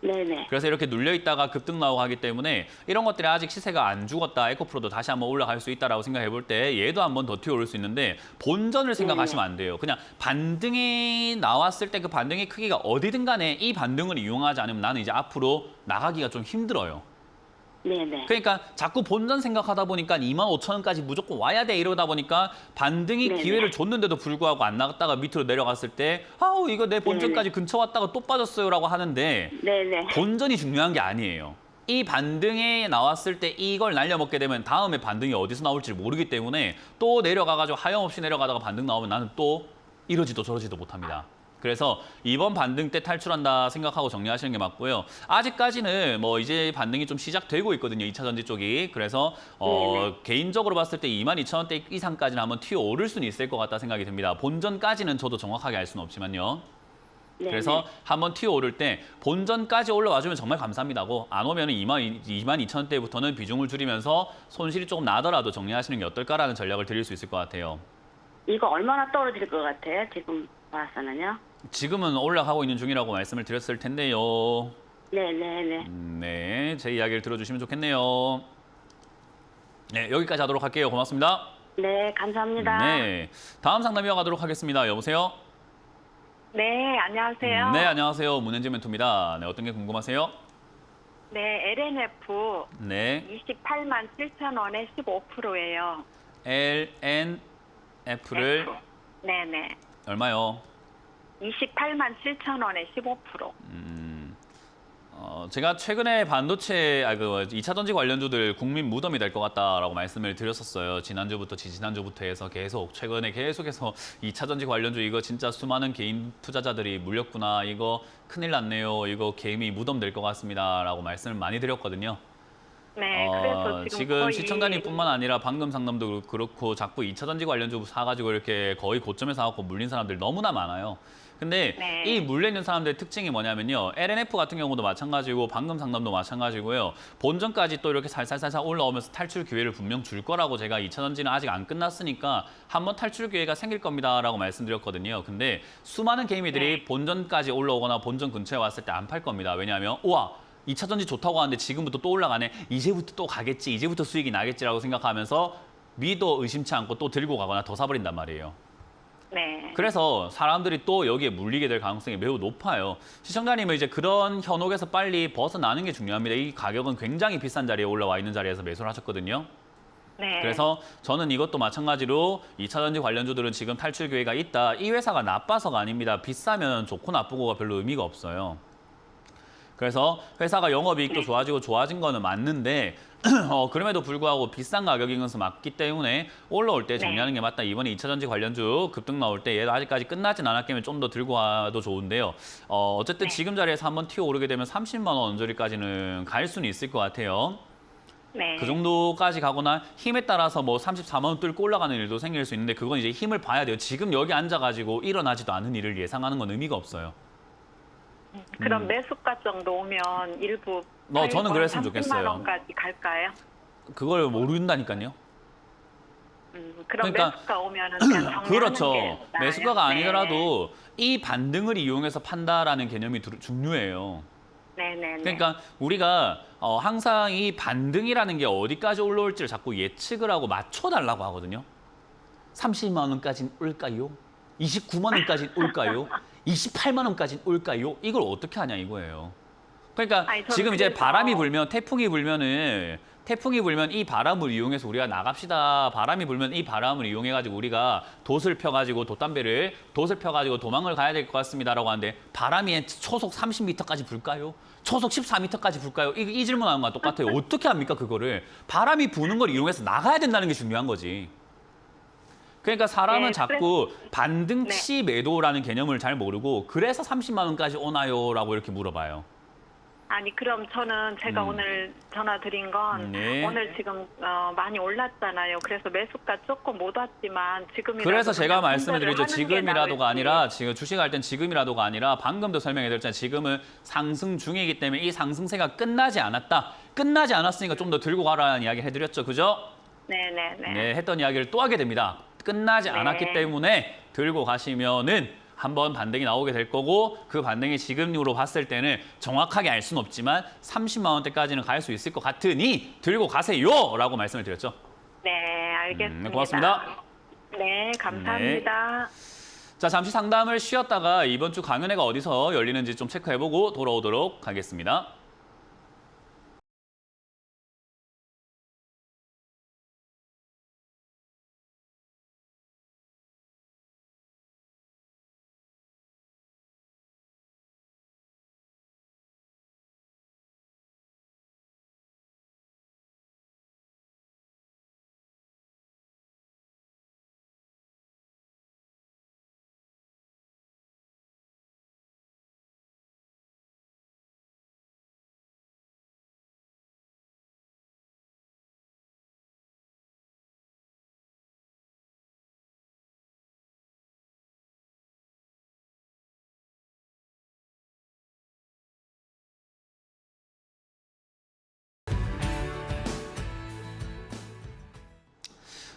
[SPEAKER 5] 네네.
[SPEAKER 1] 그래서 이렇게 눌려 있다가 급등 나오고 하기 때문에 이런 것들이 아직 시세가 안 죽었다. 에코프로도 다시 한번 올라갈 수 있다라고 생각해 볼 때 얘도 한번 더 튀어오를 수 있는데 본전을 생각하시면 안 돼요. 그냥 반등이 나왔을 때 그 반등의 크기가 어디든 간에 이 반등을 이용하지 않으면 나는 이제 앞으로 나가기가 좀 힘들어요.
[SPEAKER 5] 네네.
[SPEAKER 1] 그러니까 자꾸 본전 생각하다 보니까 25,000원까지 무조건 와야 돼 이러다 보니까 반등이
[SPEAKER 5] 네네.
[SPEAKER 1] 기회를 줬는데도 불구하고 안 나갔다가 밑으로 내려갔을 때 아우 이거 내 본전까지 근처 왔다가 또 빠졌어요라고 하는데
[SPEAKER 5] 네네.
[SPEAKER 1] 본전이 중요한 게 아니에요. 이 반등에 나왔을 때 이걸 날려먹게 되면 다음에 반등이 어디서 나올지 모르기 때문에 또 내려가가지고 하염없이 내려가다가 반등 나오면 나는 또 이러지도 저러지도 못합니다. 그래서 이번 반등 때 탈출한다 생각하고 정리하시는 게 맞고요. 아직까지는 뭐 이제 반등이 좀 시작되고 있거든요. 2차전지 쪽이. 그래서 개인적으로 봤을 때 22,000원대 이상까지는 한번 튀어오를 수는 있을 것 같다 생각이 듭니다. 본전까지는 저도 정확하게 알 수는 없지만요.
[SPEAKER 5] 네네.
[SPEAKER 1] 그래서 한번 튀어오를 때 본전까지 올라와주면 정말 감사합니다고 안 오면 22,000원대부터는 비중을 줄이면서 손실이 조금 나더라도 정리하시는 게 어떨까라는 전략을 드릴 수 있을 것 같아요.
[SPEAKER 5] 이거 얼마나 떨어질 것 같아요? 지금 봐서는요.
[SPEAKER 1] 지금은 올라가고 있는 중이라고 말씀을 드렸을 텐데요.
[SPEAKER 5] 네네네.
[SPEAKER 1] 네, 제 이야기를 들어주시면 좋겠네요. 네, 여기까지 하도록 할게요. 고맙습니다.
[SPEAKER 5] 네, 감사합니다.
[SPEAKER 1] 네, 다음 상담 이어가도록 하겠습니다. 여보세요?
[SPEAKER 3] 네, 안녕하세요.
[SPEAKER 1] 네, 안녕하세요. 문현지 멘토입니다. 네, 어떤 게 궁금하세요?
[SPEAKER 3] 네, LNF
[SPEAKER 1] 네,
[SPEAKER 3] 28만 7천 원에 15%예요.
[SPEAKER 1] LNF를
[SPEAKER 3] 네네.
[SPEAKER 1] 얼마요?
[SPEAKER 3] 28만 7천 원에 15%.
[SPEAKER 1] 제가 최근에 반도체, 2차전지 관련주들 국민 무덤이 될 것 같다라고 말씀을 드렸었어요. 지난주부터 지지난주부터 해서 최근에 계속해서 2차전지 관련주 이거 진짜 수많은 개인 투자자들이 물렸구나. 이거 큰일 났네요. 이거 개미 무덤 될 것 같습니다라고 말씀을 많이 드렸거든요.
[SPEAKER 3] 네, 그래서
[SPEAKER 1] 지금
[SPEAKER 3] 거의
[SPEAKER 1] 시청자님뿐만 아니라 방금 상담도 그렇고 자꾸 2차전지 관련주 사가지고 이렇게 거의 고점에 사갖고 물린 사람들 너무나 많아요. 근데
[SPEAKER 3] 네.
[SPEAKER 1] 이 물려있는 사람들의 특징이 뭐냐면요. LNF 같은 경우도 마찬가지고 방금 상담도 마찬가지고요. 본전까지 또 이렇게 살살살살 올라오면서 탈출 기회를 분명 줄 거라고 제가 2차전지는 아직 안 끝났으니까 한번 탈출 기회가 생길 겁니다라고 말씀드렸거든요. 근데 수많은 개미들이
[SPEAKER 3] 네.
[SPEAKER 1] 본전까지 올라오거나 본전 근처에 왔을 때 안 팔 겁니다. 왜냐하면 우와 2차전지 좋다고 하는데 지금부터 또 올라가네. 이제부터 또 가겠지. 이제부터 수익이 나겠지라고 생각하면서 미도 의심치 않고 또 들고 가거나 더 사버린단 말이에요.
[SPEAKER 3] 네.
[SPEAKER 1] 그래서 사람들이 또 여기에 물리게 될 가능성이 매우 높아요. 시청자님은 이제 그런 현혹에서 빨리 벗어나는 게 중요합니다. 이 가격은 굉장히 비싼 자리에 올라와 있는 자리에서 매수를 하셨거든요.
[SPEAKER 3] 네.
[SPEAKER 1] 그래서 저는 이것도 마찬가지로 2차전지 관련주들은 지금 탈출 기회가 있다. 이 회사가 나빠서가 아닙니다. 비싸면 좋고 나쁘고가 별로 의미가 없어요. 그래서 회사가 영업이익도 좋아진 거는 맞는데 그럼에도 불구하고 비싼 가격인 것은 맞기 때문에 올라올 때 정리하는 게 맞다. 이번에 2차전지 관련주 급등 나올 때 얘도 아직까지 끝나진 않았기 좀 더 들고 와도 좋은데요. 어쨌든 지금 자리에서 한번 튀어오르게 되면 30만 원 언저리까지는 갈 수는 있을 것 같아요.
[SPEAKER 3] 네.
[SPEAKER 1] 그 정도까지 가거나 힘에 따라서 뭐 34만 원 뚫고 올라가는 일도 생길 수 있는데 그건 이제 힘을 봐야 돼요. 지금 여기 앉아가지고 일어나지도 않은 일을 예상하는 건 의미가 없어요.
[SPEAKER 3] 그럼 매수가 정도 오면 일부
[SPEAKER 1] 저는 그랬으면 좋겠어요.
[SPEAKER 3] 30만 원까지 갈까요?
[SPEAKER 1] 그걸 모른다니까요.
[SPEAKER 3] 그럼
[SPEAKER 1] 그러니까
[SPEAKER 3] 매수가 오면은 그냥 정리하는
[SPEAKER 1] 그렇죠.
[SPEAKER 3] 게 나아요?
[SPEAKER 1] 매수가가
[SPEAKER 3] 네.
[SPEAKER 1] 아니더라도 이 반등을 이용해서 판다라는 개념이 중요해요.
[SPEAKER 3] 네네네.
[SPEAKER 1] 그러니까 우리가 항상 이 반등이라는 게 어디까지 올라올지를 자꾸 예측을 하고 맞춰달라고 하거든요. 30만 원까지는 올까요? 29만 원까지는 올까요? 28만 원까지는 올까요? 이걸 어떻게 하냐 이거예요. 그러니까
[SPEAKER 3] 아니, 저는
[SPEAKER 1] 지금 이제
[SPEAKER 3] 그래서
[SPEAKER 1] 바람이 불면 태풍이 불면 이 바람을 이용해서 우리가 나갑시다. 바람이 불면 이 바람을 이용해가지고 우리가 돛을 펴가지고 도망을 가야 될 것 같습니다라고 하는데 바람이 초속 30m까지 불까요? 초속 14m까지 불까요? 이 질문하는 거랑 똑같아요. 어떻게 합니까 그거를? 바람이 부는 걸 이용해서 나가야 된다는 게 중요한 거지. 그러니까 사람은
[SPEAKER 3] 네,
[SPEAKER 1] 자꾸 반등치 매도라는 개념을 잘 모르고 그래서 30만 원까지 오나요라고 이렇게 물어봐요.
[SPEAKER 3] 아니 그럼 저는 제가 오늘 전화 드린 건
[SPEAKER 1] 네.
[SPEAKER 3] 오늘 지금 많이 올랐잖아요. 그래서 매수가 조금 못 왔지만 지금이라도
[SPEAKER 1] 그래서 제가
[SPEAKER 3] 그냥
[SPEAKER 1] 말씀을 드리죠.
[SPEAKER 3] 손절을 하는 게
[SPEAKER 1] 지금이라도가
[SPEAKER 3] 나을지.
[SPEAKER 1] 아니라 지금 주식할 땐 지금이라도가 아니라 방금도 설명해 드렸잖아요. 지금은 상승 중이기 때문에 이 상승세가 끝나지 않았다. 끝나지 않았으니까 좀 더 들고 가라는 이야기 해드렸죠. 그죠?
[SPEAKER 3] 네네네.
[SPEAKER 1] 네, 했던 이야기를 또 하게 됩니다. 끝나지
[SPEAKER 3] 네.
[SPEAKER 1] 않았기 때문에 들고 가시면은 한번 반등이 나오게 될 거고 그 반등이 지금으로 봤을 때는 정확하게 알 수는 없지만 30만 원대까지는 갈 수 있을 것 같으니 들고 가세요라고 말씀을 드렸죠.
[SPEAKER 3] 네, 알겠습니다.
[SPEAKER 1] 네, 고맙습니다.
[SPEAKER 3] 네, 감사합니다.
[SPEAKER 1] 자, 잠시 상담을 쉬었다가 이번 주 강연회가 어디서 열리는지 좀 체크해보고 돌아오도록 하겠습니다.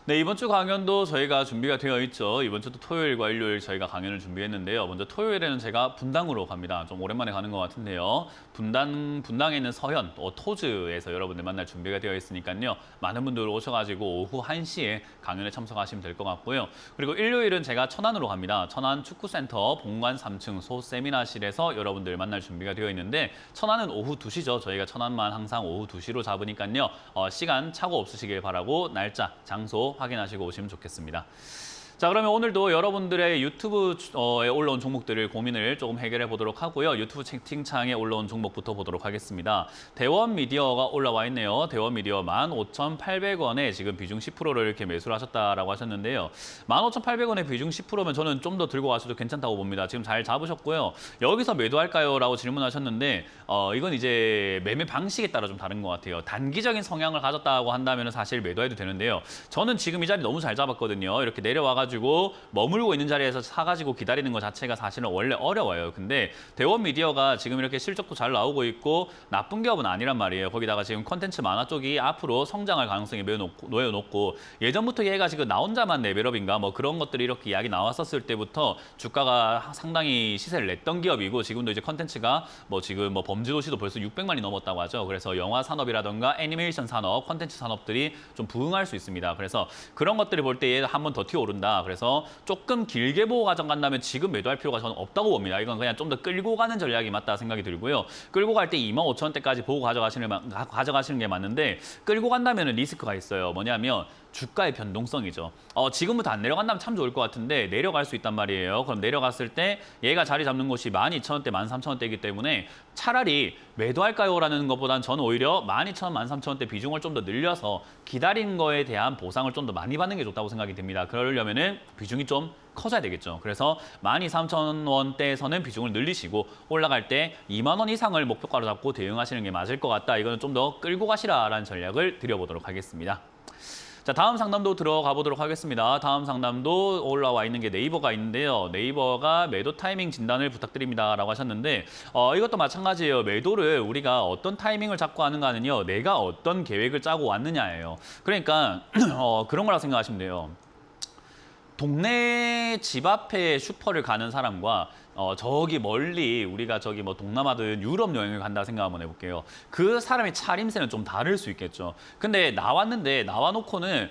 [SPEAKER 1] 네, 이번 주 강연도 저희가 준비가 되어 있죠. 이번 주도 토요일과 일요일 저희가 강연을 준비했는데요. 먼저 토요일에는 제가 분당으로 갑니다. 좀 오랜만에 가는 것 같은데요. 분당에 있는 서현, 또 토즈에서 여러분들 만날 준비가 되어 있으니까요. 많은 분들 오셔가지고 오후 1시에 강연에 참석하시면 될 것 같고요. 그리고 일요일은 제가 천안으로 갑니다. 천안 축구센터 본관 3층 소세미나실에서 여러분들 만날 준비가 되어 있는데 천안은 오후 2시죠. 저희가 천안만 항상 오후 2시로 잡으니까요. 시간 착오 없으시길 바라고 날짜, 장소 확인하시고 오시면 좋겠습니다. 자, 그러면 오늘도 여러분들의 유튜브에 올라온 종목들을 고민을 조금 해결해 보도록 하고요. 유튜브 채팅창에 올라온 종목부터 보도록 하겠습니다. 대원미디어가 올라와 있네요. 대원미디어 15,800원에 지금 비중 10%를 이렇게 매수를 하셨다라고 하셨는데요. 15,800원에 비중 10%면 저는 좀 더 들고 가셔도 괜찮다고 봅니다. 지금 잘 잡으셨고요. 여기서 매도할까요? 라고 질문하셨는데 이건 이제 매매 방식에 따라 좀 다른 것 같아요. 단기적인 성향을 가졌다고 한다면 사실 매도해도 되는데요. 저는 지금 이 자리 너무 잘 잡았거든요. 이렇게 내려와가지고 머물고 있는 자리에서 사가지고 기다리는 것 자체가 사실은 원래 어려워요. 근데 대원미디어가 지금 이렇게 실적도 잘 나오고 있고 나쁜 기업은 아니란 말이에요. 거기다가 지금 컨텐츠 만화 쪽이 앞으로 성장할 가능성이 매우 놓여놓고 예전부터 얘가 지금 나 혼자만 레벨업인가 뭐 그런 것들이 이렇게 이야기 나왔었을 때부터 주가가 상당히 시세를 냈던 기업이고 지금도 이제 컨텐츠가 뭐 지금 뭐 범죄도시도 벌써 600만이 넘었다고 하죠. 그래서 영화 산업이라던가 애니메이션 산업, 컨텐츠 산업들이 좀 부흥할 수 있습니다. 그래서 그런 것들을 볼 때 얘 한 번 더 튀어오른다. 그래서 조금 길게 보고 가져간다면 지금 매도할 필요가 저는 없다고 봅니다. 이건 그냥 좀 더 끌고 가는 전략이 맞다 생각이 들고요. 끌고 갈 때 25,000원대까지 보고 가져가시는 게 맞는데 끌고 간다면 리스크가 있어요. 뭐냐면 주가의 변동성이죠. 지금부터 안 내려간다면 참 좋을 것 같은데 내려갈 수 있단 말이에요. 그럼 내려갔을 때 얘가 자리 잡는 곳이 12,000원대, 13,000원대이기 때문에 차라리 매도할까요? 라는 것보다는 저는 오히려 12,000원, 13,000원대 비중을 좀 더 늘려서 기다린 거에 대한 보상을 좀 더 많이 받는 게 좋다고 생각이 듭니다. 그러려면은 비중이 좀 커져야 되겠죠. 그래서 13,000원대에서는 비중을 늘리시고 올라갈 때 2만 원 이상을 목표가로 잡고 대응하시는 게 맞을 것 같다. 이거는 좀 더 끌고 가시라라는 전략을 드려보도록 하겠습니다. 자, 다음 상담도 들어가 보도록 하겠습니다. 다음 상담도 올라와 있는 게 네이버가 있는데요. 네이버가 매도 타이밍 진단을 부탁드립니다라고 하셨는데 이것도 마찬가지예요. 매도를 우리가 어떤 타이밍을 잡고 하는가는요. 내가 어떤 계획을 짜고 왔느냐예요. 그러니까 그런 거라고 생각하시면 돼요. 동네 집 앞에 슈퍼를 가는 사람과 저기 멀리 우리가 저기 뭐 동남아든 유럽 여행을 간다 생각 한번 해볼게요. 그 사람의 차림새는 좀 다를 수 있겠죠. 근데 나왔는데 나와놓고는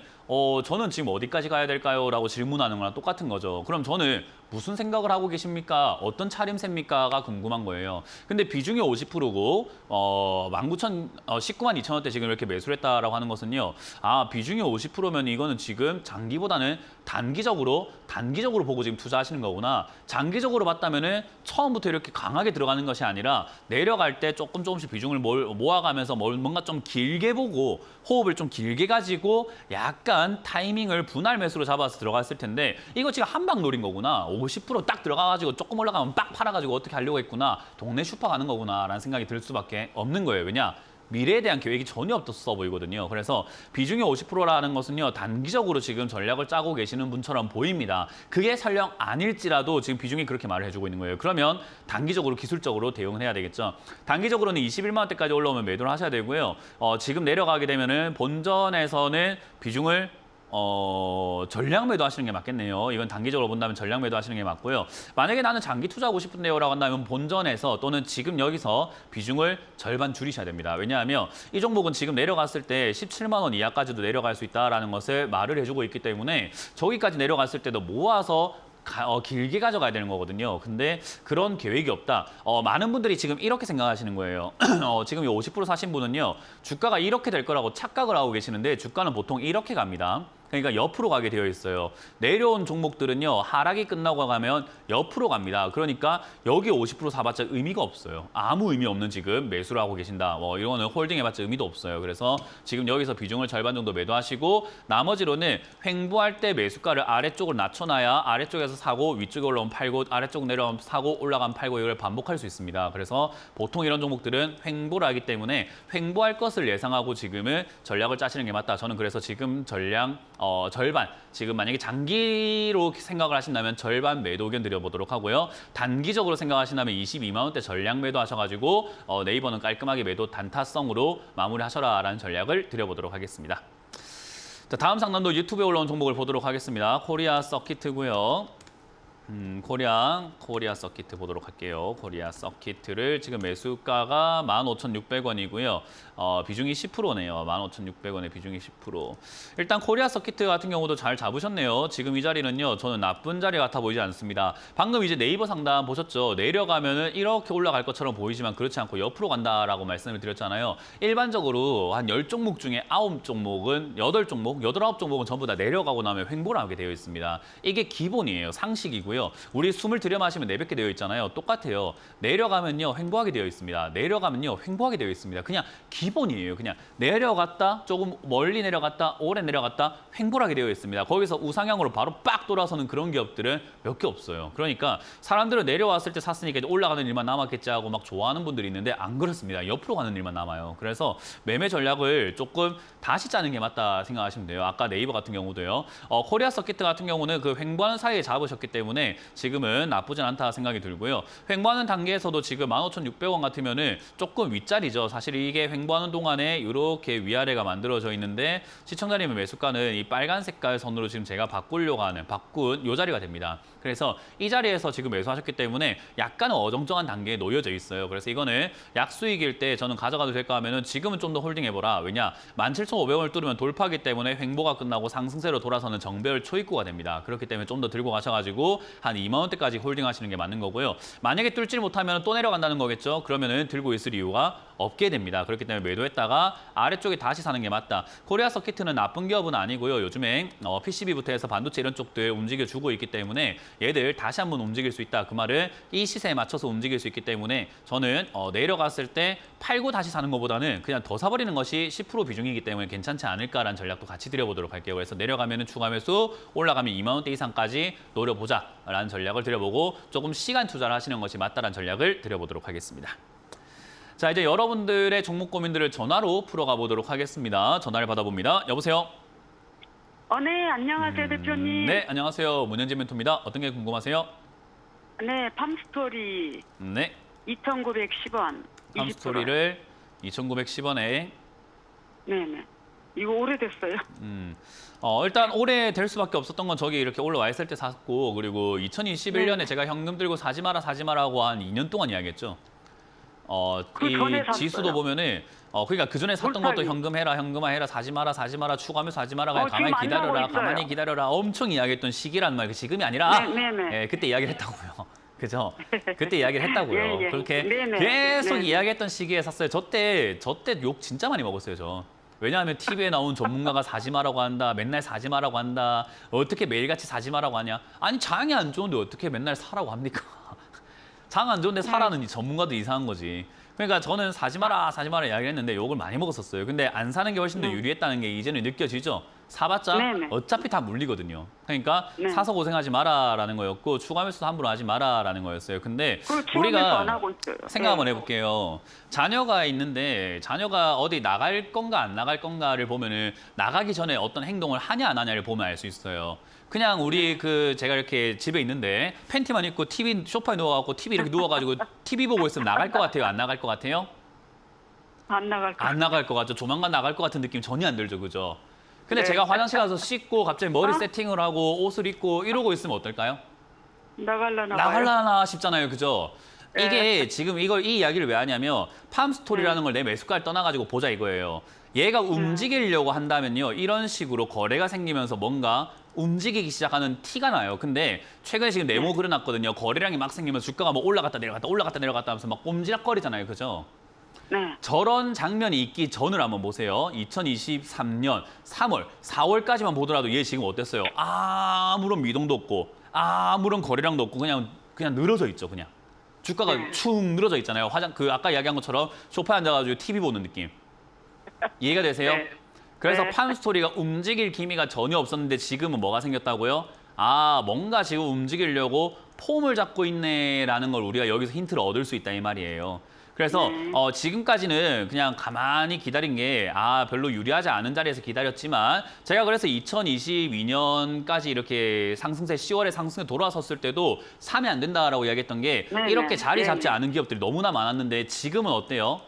[SPEAKER 1] 저는 지금 어디까지 가야 될까요? 라고 질문하는 거랑 똑같은 거죠. 그럼 저는 무슨 생각을 하고 계십니까? 어떤 차림새입니까?가 궁금한 거예요. 근데 비중이 50%고 19만 2천 원대 지금 이렇게 매수를 했다라고 하는 것은요. 아, 비중이 50%면 이거는 지금 장기보다는 단기적으로 보고 지금 투자하시는 거구나. 장기적으로 봤다면은 처음부터 이렇게 강하게 들어가는 것이 아니라 내려갈 때 조금씩 비중을 모아가면서 뭔가 좀 길게 보고 호흡을 좀 길게 가지고 약간 타이밍을 분할 매수로 잡아서 들어갔을 텐데 이거 지금 한 방 노린 거구나. 50% 들어가가지고 조금 올라가면 빡 팔아가지고 어떻게 하려고 했구나. 동네 슈퍼 가는 거구나라는 생각이 들 수밖에 없는 거예요. 왜냐? 미래에 대한 계획이 전혀 없어 보이거든요. 그래서 비중이 50%라는 것은요. 단기적으로 지금 전략을 짜고 계시는 분처럼 보입니다. 그게 설령 아닐지라도 지금 비중이 그렇게 말을 해주고 있는 거예요. 그러면 단기적으로 기술적으로 대응을 해야 되겠죠. 단기적으로는 21만 원대까지 올라오면 매도를 하셔야 되고요. 지금 내려가게 되면은 본전에서는 비중을 전량 매도 하시는 게 맞겠네요. 이건 단기적으로 본다면 전량 매도 하시는 게 맞고요. 만약에 나는 장기 투자하고 싶은데요라고 한다면 본전에서 또는 지금 여기서 비중을 절반 줄이셔야 됩니다. 왜냐하면 이 종목은 지금 내려갔을 때 17만 원 이하까지도 내려갈 수 있다라는 것을 말을 해주고 있기 때문에 저기까지 내려갔을 때도 모아서 길게 가져가야 되는 거거든요. 근데 그런 계획이 없다. 많은 분들이 지금 이렇게 생각하시는 거예요. 지금 이 50% 사신 분은요. 주가가 이렇게 될 거라고 착각을 하고 계시는데 주가는 보통 이렇게 갑니다. 그러니까 옆으로 가게 되어 있어요. 내려온 종목들은요. 하락이 끝나고 가면 옆으로 갑니다. 그러니까 여기 50% 사봤자 의미가 없어요. 아무 의미 없는 지금 매수를 하고 계신다. 이거는 홀딩 해봤자 의미도 없어요. 그래서 지금 여기서 비중을 절반 정도 매도하시고 나머지로는 횡보할 때 매수가를 아래쪽으로 낮춰놔야 아래쪽에서 사고 위쪽에 올라오면 팔고 아래쪽 내려오면 사고 올라가면 팔고 이걸 반복할 수 있습니다. 그래서 보통 이런 종목들은 횡보를 하기 때문에 횡보할 것을 예상하고 지금은 전략을 짜시는 게 맞다. 저는 그래서 지금 전량 절반, 지금 만약에 장기로 생각을 하신다면 절반 매도 의견 드려보도록 하고요. 단기적으로 생각하신다면 22만 원대 전량 매도 하셔가지고 네이버는 깔끔하게 매도 단타성으로 마무리하셔라라는 전략을 드려보도록 하겠습니다. 자, 다음 상단도 유튜브에 올라온 종목을 보도록 하겠습니다. 코리아 서키트고요. 코리아 서키트 보도록 할게요. 코리아 서키트를 지금 매수가가 15,600원이고요. 비중이 10%네요. 15,600원의 비중이 10%. 일단 코리아 서키트 같은 경우도 잘 잡으셨네요. 지금 이 자리는요. 저는 나쁜 자리 같아 보이지 않습니다. 방금 이제 네이버 상담 보셨죠? 내려가면은 이렇게 올라갈 것처럼 보이지만 그렇지 않고 옆으로 간다라고 말씀을 드렸잖아요. 일반적으로 한 10종목 중에 9종목은 8종목, 8, 9종목은 전부 다 내려가고 나면 횡보를 하게 되어 있습니다. 이게 기본이에요. 상식이고요. 우리 숨을 들여 마시면 내뱉게 되어 있잖아요. 똑같아요. 내려가면요. 횡보하게 되어 있습니다. 내려가면요. 횡보하게 되어 있습니다. 그냥 기본이에요. 그냥 내려갔다, 조금 멀리 내려갔다, 오래 내려갔다, 횡보를 하게 되어 있습니다. 거기서 우상향으로 바로 빡 돌아서는 그런 기업들은 몇 개 없어요. 그러니까 사람들은 내려왔을 때 샀으니까 이제 올라가는 일만 남았겠지 하고 막 좋아하는 분들이 있는데 안 그렇습니다. 옆으로 가는 일만 남아요. 그래서 매매 전략을 조금 다시 짜는 게 맞다 생각하시면 돼요. 아까 네이버 같은 경우도요. 코리아 서키트 같은 경우는 그 횡보하는 사이에 잡으셨기 때문에 지금은 나쁘진 않다 생각이 들고요. 횡보하는 단계에서도 지금 15,600원 같으면은 조금 윗자리죠. 사실 이게 횡보하는 동안에 이렇게 위아래가 만들어져 있는데 시청자님의 매수가는 이 빨간 색깔 선으로 지금 제가 바꾼 이 자리가 됩니다. 그래서 이 자리에서 지금 매수하셨기 때문에 약간 어정쩡한 단계에 놓여져 있어요. 그래서 이거는 약수익일 때 저는 가져가도 될까 하면은 지금은 좀 더 홀딩해보라. 왜냐? 17,500원을 뚫으면 돌파하기 때문에 횡보가 끝나고 상승세로 돌아서는 정배열 초입구가 됩니다. 그렇기 때문에 좀 더 들고 가셔가지고 한 2만 원대까지 홀딩하시는 게 맞는 거고요. 만약에 뚫지 못하면 또 내려간다는 거겠죠. 그러면은 들고 있을 이유가 없게 됩니다. 그렇기 때문에 매도했다가 아래쪽에 다시 사는 게 맞다. 코리아 서키트는 나쁜 기업은 아니고요. 요즘에 PCB부터 해서 반도체 이런 쪽들 움직여주고 있기 때문에 얘들 다시 한번 움직일 수 있다. 그 말은 이 시세에 맞춰서 움직일 수 있기 때문에 저는 내려갔을 때 팔고 다시 사는 것보다는 그냥 더 사버리는 것이 10% 비중이기 때문에 괜찮지 않을까라는 전략도 같이 드려보도록 할게요. 그래서 내려가면은 추가 매수, 올라가면 2만 원대 이상까지 노려보자라는 전략을 드려보고 조금 시간 투자를 하시는 것이 맞다라는 전략을 드려보도록 하겠습니다. 자, 이제 여러분들의 종목 고민들을 전화로 풀어가 보도록 하겠습니다. 전화를 받아봅니다. 여보세요?
[SPEAKER 3] 네, 안녕하세요, 대표님.
[SPEAKER 1] 네, 안녕하세요. 문현진 멘토입니다. 어떤 게 궁금하세요?
[SPEAKER 3] 네, 팜스토리
[SPEAKER 1] 네,
[SPEAKER 3] 2,910원.
[SPEAKER 1] 팜스토리를 2,910원에
[SPEAKER 3] 네네. 이거 오래됐어요.
[SPEAKER 1] 일단 올해 될 수밖에 없었던 건 저기 이렇게 올라와 있을 때 샀고 그리고 2021년에 제가 현금 들고 사지 마라 하고 한 2년 동안 이야기했죠.
[SPEAKER 5] 그
[SPEAKER 1] 이
[SPEAKER 5] 전에 샀어요.
[SPEAKER 1] 지수도 보면은 그러니까 그 전에 샀던 것도
[SPEAKER 5] 볼살이.
[SPEAKER 1] 현금해라, 현금화해라, 사지 마라, 추가하면서 사지 마라, 그냥
[SPEAKER 5] 지금
[SPEAKER 1] 가만히
[SPEAKER 5] 안
[SPEAKER 1] 기다려라,
[SPEAKER 5] 나오고 있어요.
[SPEAKER 1] 가만히 기다려라, 엄청 이야기했던 시기란 말, 그 지금이 아니라
[SPEAKER 5] 네네네.
[SPEAKER 1] 예, 그때 이야기를 했다고요. 그죠? 그때 이야기를 했다고요.
[SPEAKER 5] 예, 예.
[SPEAKER 1] 그렇게
[SPEAKER 5] 네네.
[SPEAKER 1] 계속
[SPEAKER 5] 네네.
[SPEAKER 1] 이야기했던 시기에 샀어요. 저때 욕 진짜 많이 먹었어요, 저. 왜냐하면 TV에 나온 전문가가 사지 마라고 한다, 맨날 사지 마라고 한다, 어떻게 매일같이 사지 마라고 하냐. 아니, 장이 안 좋은데 어떻게 맨날 사라고 합니까? 장 안 좋은데 사라는 이 전문가도 이상한 거지. 그러니까 저는 사지 마라 이야기를 했는데 욕을 많이 먹었었어요. 근데 안 사는 게 훨씬 더 유리했다는 게 이제는 느껴지죠. 사봤자
[SPEAKER 5] 네네.
[SPEAKER 1] 어차피 다 물리거든요. 그러니까
[SPEAKER 5] 네.
[SPEAKER 1] 사서 고생하지 마라라는 거였고 추가 매수도 함부로 하지 마라라는 거였어요. 근데
[SPEAKER 5] 그걸 추가매수
[SPEAKER 1] 우리가
[SPEAKER 5] 안 하고 있어요.
[SPEAKER 1] 생각 한번
[SPEAKER 5] 네.
[SPEAKER 1] 해볼게요. 자녀가 있는데 자녀가 어디 나갈 건가 안 나갈 건가를 보면은 나가기 전에 어떤 행동을 하냐 안 하냐를 보면 알 수 있어요. 그냥 우리 제가 이렇게 집에 있는데 팬티만 입고 TV 소파에 누워갖고 TV 이렇게 누워가지고 TV 보고 있으면 나갈 것 같아요? 안 나갈 것 같아요?
[SPEAKER 5] 안 나갈 거.
[SPEAKER 1] 안 나갈 것 같죠. 조만간 나갈 것 같은 느낌 전혀 안 들죠, 그죠? 근데
[SPEAKER 5] 네.
[SPEAKER 1] 제가 화장실 가서 씻고 갑자기 머리 세팅을 하고 옷을 입고 이러고 있으면 어떨까요?
[SPEAKER 5] 나갈라나 봐요.
[SPEAKER 1] 나갈라나 싶잖아요, 그죠?
[SPEAKER 5] 네.
[SPEAKER 1] 이게 지금 이 이야기를 왜 하냐면 팜스토리라는 걸 내 매수가를 떠나가지고 보자 이거예요. 얘가 움직이려고 한다면요, 이런 식으로 거래가 생기면서 뭔가 움직이기 시작하는 티가 나요. 근데 최근에 지금 네모 그려놨거든요. 거래량이 막 생기면서 주가가 뭐 올라갔다 내려갔다 하면서 막 꼼지락거리잖아요, 그죠?
[SPEAKER 5] 네.
[SPEAKER 1] 저런 장면이 있기 전을 한번 보세요. 2023년 3월, 4월까지만 보더라도 얘 지금 어땠어요? 아무런 미동도 없고 아무런 거래량도 없고 그냥 늘어져 있죠, 그냥. 주가가
[SPEAKER 5] 네.
[SPEAKER 1] 축 늘어져 있잖아요. 아까 이야기한 것처럼 소파에 앉아가지고 TV 보는 느낌. 이해가 되세요?
[SPEAKER 5] 네.
[SPEAKER 1] 그래서
[SPEAKER 5] 네.
[SPEAKER 1] 팜스토리가 움직일 기미가 전혀 없었는데 지금은 뭐가 생겼다고요? 뭔가 지금 움직이려고 폼을 잡고 있네라는 걸 우리가 여기서 힌트를 얻을 수 있다 이 말이에요. 그래서 지금까지는 그냥 가만히 기다린 게 별로 유리하지 않은 자리에서 기다렸지만 제가 그래서 2022년까지 이렇게 상승세 10월에 상승에 돌아섰을 때도 사면 안 된다라고 이야기했던 게
[SPEAKER 5] 네네.
[SPEAKER 1] 이렇게 자리 잡지
[SPEAKER 5] 네네.
[SPEAKER 1] 않은 기업들이 너무나 많았는데 지금은 어때요?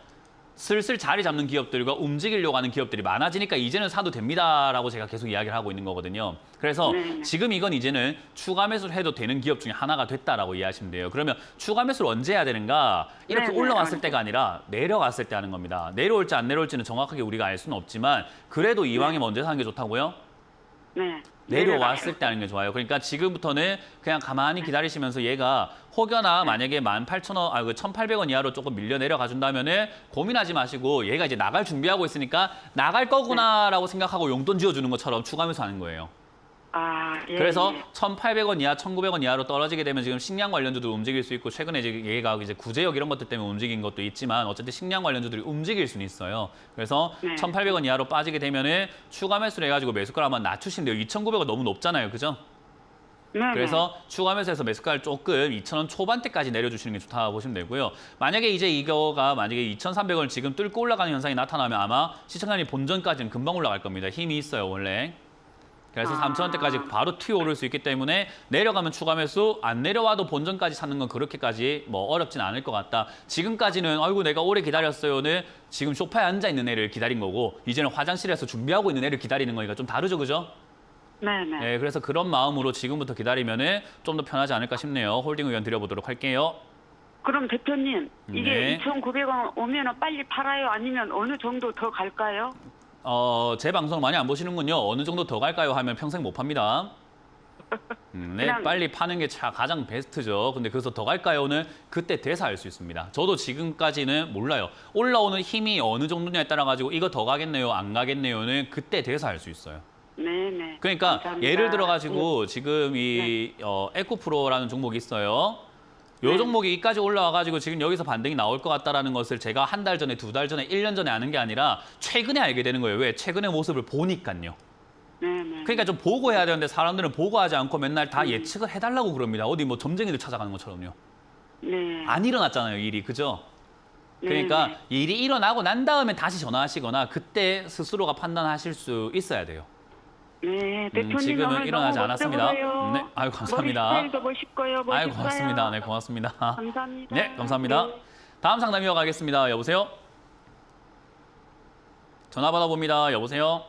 [SPEAKER 1] 슬슬 자리 잡는 기업들과 움직이려고 하는 기업들이 많아지니까 이제는 사도 됩니다라고 제가 계속 이야기를 하고 있는 거거든요. 그래서
[SPEAKER 5] 네.
[SPEAKER 1] 지금 이건 이제는 추가 매수를 해도 되는 기업 중에 하나가 됐다라고 이해하시면 돼요. 그러면 추가 매수를 언제 해야 되는가? 이렇게
[SPEAKER 5] 네,
[SPEAKER 1] 올라왔을
[SPEAKER 5] 네.
[SPEAKER 1] 때가 아니라 내려갔을 때 하는 겁니다. 내려올지 안 내려올지는 정확하게 우리가 알 수는 없지만 그래도 이왕이면 언제 사는 게 좋다고요?
[SPEAKER 5] 네.
[SPEAKER 1] 내려왔을 때 하는 게 좋아요. 그러니까 지금부터는 그냥 가만히 기다리시면서 얘가 혹여나 만약에 18,000원, 1,800원 이하로 조금 밀려 내려가 준다면은 고민하지 마시고 얘가 이제 나갈 준비하고 있으니까 나갈 거구나라고 생각하고 용돈 지어주는 것처럼 추가하면서 하는 거예요.
[SPEAKER 5] 예,
[SPEAKER 1] 그래서
[SPEAKER 5] 예.
[SPEAKER 1] 1,800원 이하, 1,900원 이하로 떨어지게 되면 지금 식량 관련주도 움직일 수 있고 최근에 이제 얘가 이제 구제역 이런 것들 때문에 움직인 것도 있지만 어쨌든 식량 관련주들이 움직일 수는 있어요. 그래서
[SPEAKER 5] 네.
[SPEAKER 1] 1,800원 이하로 빠지게 되면은 추가 매수를 해가지고 매수가를 한번 낮추시면 돼요. 2,900원 너무 높잖아요, 그죠?
[SPEAKER 5] 네,
[SPEAKER 1] 그래서 추가 매수해서 매수가를 조금 2,000원 초반대까지 내려주시는 게 좋다고 보시면 되고요. 만약에 이제 이거가 만약에 2,300원을 지금 뚫고 올라가는 현상이 나타나면 아마 시청자님 본전까지는 금방 올라갈 겁니다. 힘이 있어요, 원래. 그래서 3,000원대까지 바로 튀어오를 수 있기 때문에 내려가면 추가 매수, 안 내려와도 본전까지 찾는 건 그렇게까지 뭐 어렵진 않을 것 같다. 지금까지는 아이고 내가 오래 기다렸어요는 지금 소파에 앉아 있는 애를 기다린 거고 이제는 화장실에서 준비하고 있는 애를 기다리는 거니까 좀 다르죠, 그죠?
[SPEAKER 5] 네네.
[SPEAKER 1] 네, 그래서 그런 마음으로 지금부터 기다리면은 좀 더 편하지 않을까 싶네요. 홀딩 의견 드려보도록 할게요.
[SPEAKER 5] 그럼 대표님, 이게
[SPEAKER 1] 네.
[SPEAKER 5] 2,900원 오면 빨리 팔아요? 아니면 어느 정도 더 갈까요?
[SPEAKER 1] 제 방송 많이 안 보시는군요. 어느 정도 더 갈까요? 하면 평생 못 팝니다. 네,
[SPEAKER 5] 그냥-
[SPEAKER 1] 빨리 파는 게 가장 베스트죠. 근데 그래서 더 갈까요?는 그때 돼서 알 수 있습니다. 저도 지금까지는 몰라요. 올라오는 힘이 어느 정도냐에 따라 가지고 이거 더 가겠네요, 안 가겠네요는 그때 돼서 알 수 있어요.
[SPEAKER 5] 네네.
[SPEAKER 1] 그러니까
[SPEAKER 5] 감사합니다.
[SPEAKER 1] 예를 들어 가지고 지금 이 에코프로라는 종목이 있어요. 요
[SPEAKER 5] 네.
[SPEAKER 1] 종목이 이까지 올라와 가지고 지금 여기서 반등이 나올 것 같다라는 것을 제가 한 달 전에, 2달 전에, 1년 전에 아는 게 아니라 최근에 알게 되는 거예요. 왜? 최근의 모습을 보니까요.
[SPEAKER 5] 네네.
[SPEAKER 1] 그러니까 좀 보고 해야 되는데 사람들은 보고하지 않고 맨날 다 예측을 해달라고 그럽니다. 어디 뭐 점쟁이들 찾아가는 것처럼요.
[SPEAKER 5] 네.
[SPEAKER 1] 안 일어났잖아요, 일이. 그죠? 그러니까
[SPEAKER 5] 네네.
[SPEAKER 1] 일이 일어나고 난 다음에 다시 전화하시거나 그때 스스로가 판단하실 수 있어야 돼요.
[SPEAKER 5] 네, 대표님
[SPEAKER 1] 지금은
[SPEAKER 5] 오늘
[SPEAKER 1] 일어나지
[SPEAKER 5] 너무
[SPEAKER 1] 않았습니다.
[SPEAKER 5] 멋져보여요.
[SPEAKER 1] 네, 아유 감사합니다.
[SPEAKER 5] 머리 스타일도 멋있고요. 멋있어요.
[SPEAKER 1] 아유 고맙습니다. 네, 고맙습니다.
[SPEAKER 5] 감사합니다.
[SPEAKER 1] 네, 감사합니다.
[SPEAKER 5] 네.
[SPEAKER 1] 다음 상담 이어가겠습니다. 여보세요? 전화 받아봅니다. 여보세요?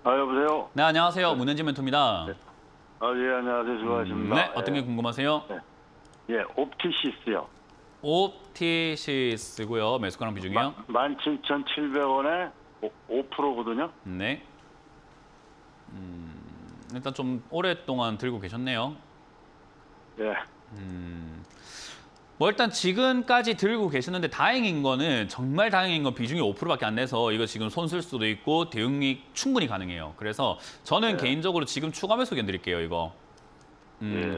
[SPEAKER 6] 여보세요?
[SPEAKER 1] 네, 안녕하세요. 문현진 멘토입니다.
[SPEAKER 6] 예, 안녕하세요. 수고하십니다.
[SPEAKER 1] 네, 어떤 게 궁금하세요?
[SPEAKER 6] 예, 옵티시스요.
[SPEAKER 1] 옵티시스고요. 매수가랑 비중이요?
[SPEAKER 6] 17,700원에 5%거든요.
[SPEAKER 1] 네. 일단 좀 오랫동안 들고 계셨네요.
[SPEAKER 6] 예.
[SPEAKER 1] 뭐 일단 지금까지 들고 계시는데 다행인 거는 정말 다행인 건 비중이 5%밖에 안 돼서 이거 지금 손 쓸 수도 있고 대응이 충분히 가능해요. 그래서 저는 개인적으로 지금 추가 매수 견 드릴게요, 이거.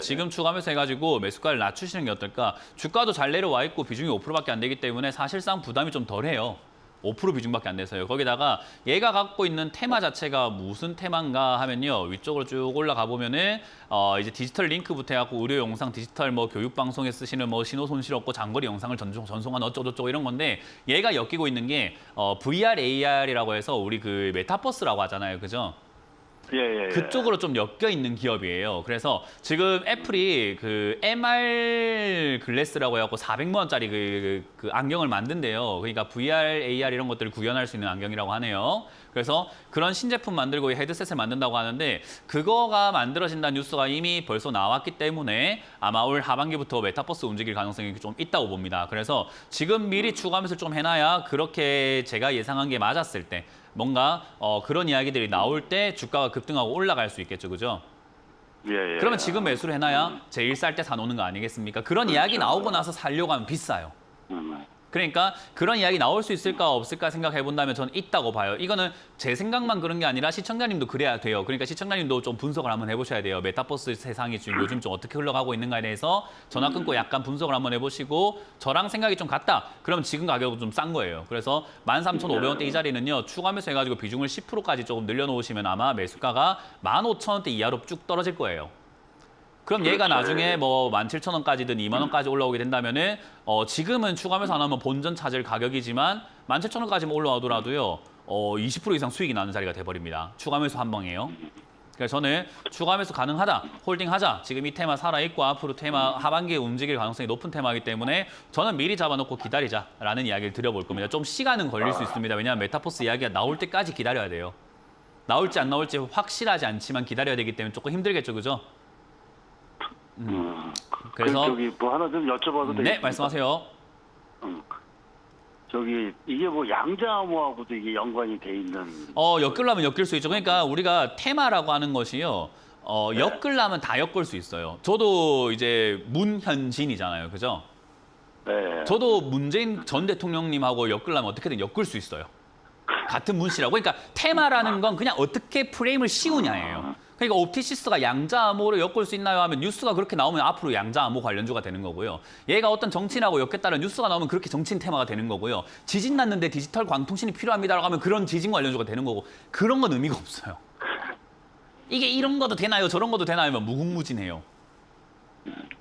[SPEAKER 1] 지금 추가 매수 해가지고 매수가를 낮추시는 게 어떨까? 주가도 잘 내려와 있고 비중이 5%밖에 안 되기 때문에 사실상 부담이 좀 덜해요. 5% 비중밖에 안 돼서요. 거기다가 얘가 갖고 있는 테마 자체가 무슨 테마인가 하면요. 위쪽으로 쭉 올라가 보면은 이제 디지털 링크부터 해갖고 의료 영상, 디지털 뭐 교육 방송에 쓰시는 뭐 신호 손실 없고 장거리 영상을 전송한 어쩌고저쩌고 이런 건데 얘가 엮이고 있는 게 VR, AR이라고 해서 우리 그 메타버스라고 하잖아요. 그죠?
[SPEAKER 6] 예.
[SPEAKER 1] 그쪽으로 좀 엮여 있는 기업이에요. 그래서 지금 애플이 그 MR 글래스라고 해갖고 400만 원짜리 그 안경을 만든대요. 그러니까 VR, AR 이런 것들을 구현할 수 있는 안경이라고 하네요. 그래서 그런 신제품 만들고 헤드셋을 만든다고 하는데 그거가 만들어진다는 뉴스가 이미 벌써 나왔기 때문에 아마 올 하반기부터 메타버스 움직일 가능성이 좀 있다고 봅니다. 그래서 지금 미리 추가 매수를 좀 해놔야 그렇게 제가 예상한 게 맞았을 때 뭔가 그런 이야기들이 나올 때 주가가 급등하고 올라갈 수 있겠죠, 그죠?
[SPEAKER 6] 예.
[SPEAKER 1] 그러면 지금 매수를 해놔야 제일 쌀 때 사놓는 거 아니겠습니까? 그런 이야기 나오고 나서 살려고 하면 비싸요. 그러니까 그런 이야기 나올 수 있을까 없을까 생각해 본다면 저는 있다고 봐요. 이거는 제 생각만 그런 게 아니라 시청자님도 그래야 돼요. 그러니까 시청자님도 좀 분석을 한번 해보셔야 돼요. 메타버스 세상이 지금 요즘 좀 어떻게 흘러가고 있는가에 대해서 전화 끊고 약간 분석을 한번 해보시고 저랑 생각이 좀 같다. 그러면 지금 가격은 좀 싼 거예요. 그래서 13,500원대 이 자리는요. 추가 매수 해가지고 비중을 10%까지 조금 늘려놓으시면 아마 매수가가 15,000원대 이하로 쭉 떨어질 거예요. 그럼 얘가 나중에 뭐 17,000원까지든 2만 원까지 올라오게 된다면은 지금은 추가 매수 안 하면 본전 찾을 가격이지만 17,000원까지만 올라오더라도요. 20% 이상 수익이 나는 자리가 돼버립니다. 추가 매수 한 방이에요. 그래서 저는 추가 매수 가능하다, 홀딩하자. 지금 이 테마 살아있고 앞으로 테마 하반기에 움직일 가능성이 높은 테마이기 때문에 저는 미리 잡아놓고 기다리자라는 이야기를 드려볼 겁니다. 좀 시간은 걸릴 수 있습니다. 왜냐하면 메타버스 이야기가 나올 때까지 기다려야 돼요. 나올지 안 나올지 확실하지 않지만 기다려야 되기 때문에 조금 힘들겠죠, 그죠? 그래서
[SPEAKER 6] 저기 뭐 하나 좀 여쭤봐도 되겠습니까?
[SPEAKER 1] 네, 말씀하세요.
[SPEAKER 6] 저기 이게 뭐 양자암호하고도 이게 연관이 돼 있는.
[SPEAKER 1] 엮으려면 엮일 수 있죠. 그러니까 우리가 테마라고 하는 것이요. 엮으려면 다 엮을 수 있어요. 저도 이제 문현진이잖아요. 그죠?
[SPEAKER 6] 네.
[SPEAKER 1] 저도 문재인 전 대통령님하고 엮으려면 어떻게든 엮을 수 있어요. 같은 문씨라고. 그러니까 테마라는 건 그냥 어떻게 프레임을 씌우냐예요. 그러니까 옵티시스가 양자암호로 엮을 수 있나요 하면 뉴스가 그렇게 나오면 앞으로 양자암호 관련주가 되는 거고요. 얘가 어떤 정치인하고 엮겠다는 뉴스가 나오면 그렇게 정치인 테마가 되는 거고요. 지진 났는데 디지털 광통신이 필요합니다라고 하면 그런 지진 관련주가 되는 거고 그런 건 의미가 없어요. 이게 이런 것도 되나요? 저런 것도 되나요? 하면 무궁무진해요.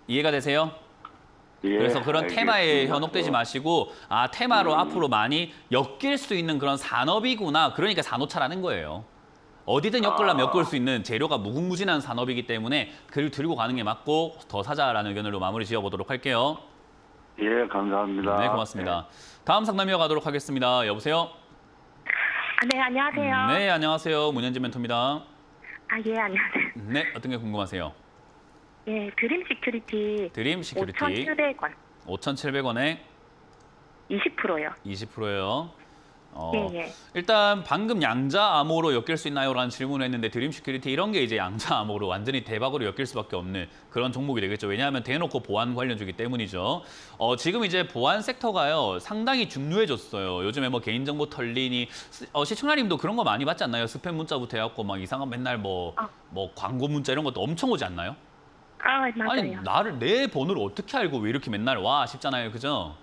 [SPEAKER 1] 이해가 되세요?
[SPEAKER 6] 예,
[SPEAKER 1] 그래서 그런
[SPEAKER 6] 알겠습니다.
[SPEAKER 1] 테마에 현혹되지 마시고 테마로 앞으로 많이 엮일 수 있는 그런 산업이구나. 그러니까 산호차라는 거예요. 어디든 엮으려면 엮을 수 있는 재료가 무궁무진한 산업이기 때문에 그를 들고 가는 게 맞고 더 사자라는 의견으로 마무리 지어보도록 할게요.
[SPEAKER 6] 예, 감사합니다.
[SPEAKER 1] 네, 고맙습니다. 다음 상담 이어가도록 하겠습니다. 여보세요?
[SPEAKER 5] 네, 안녕하세요.
[SPEAKER 1] 네, 안녕하세요. 문현진 멘토입니다.
[SPEAKER 5] 예, 안녕하세요.
[SPEAKER 1] 네, 어떤 게 궁금하세요?
[SPEAKER 5] 예, 드림 시큐리티
[SPEAKER 1] 드림 시큐리티
[SPEAKER 5] 5,700원.
[SPEAKER 1] 5,700원에
[SPEAKER 5] 20%요.
[SPEAKER 1] 20%예요.
[SPEAKER 5] 예.
[SPEAKER 1] 일단 방금 양자암호로 엮일 수 있나요? 라는 질문을 했는데 드림 시큐리티 이런 게 이제 양자암호로 완전히 대박으로 엮일 수밖에 없는 그런 종목이 되겠죠. 왜냐하면 대놓고 보안 관련주기 때문이죠. 지금 이제 보안 섹터가요 상당히 중요해졌어요. 요즘에 뭐 개인정보 털리니 시청자님도 그런 거 많이 받지 않나요? 스팸 문자부터 해갖고 막 이상한 맨날 뭐 광고 문자 이런 것도 엄청 오지 않나요?
[SPEAKER 5] 맞아요.
[SPEAKER 1] 아니 내 번호를 어떻게 알고 왜 이렇게 맨날 와 싶잖아요. 그죠?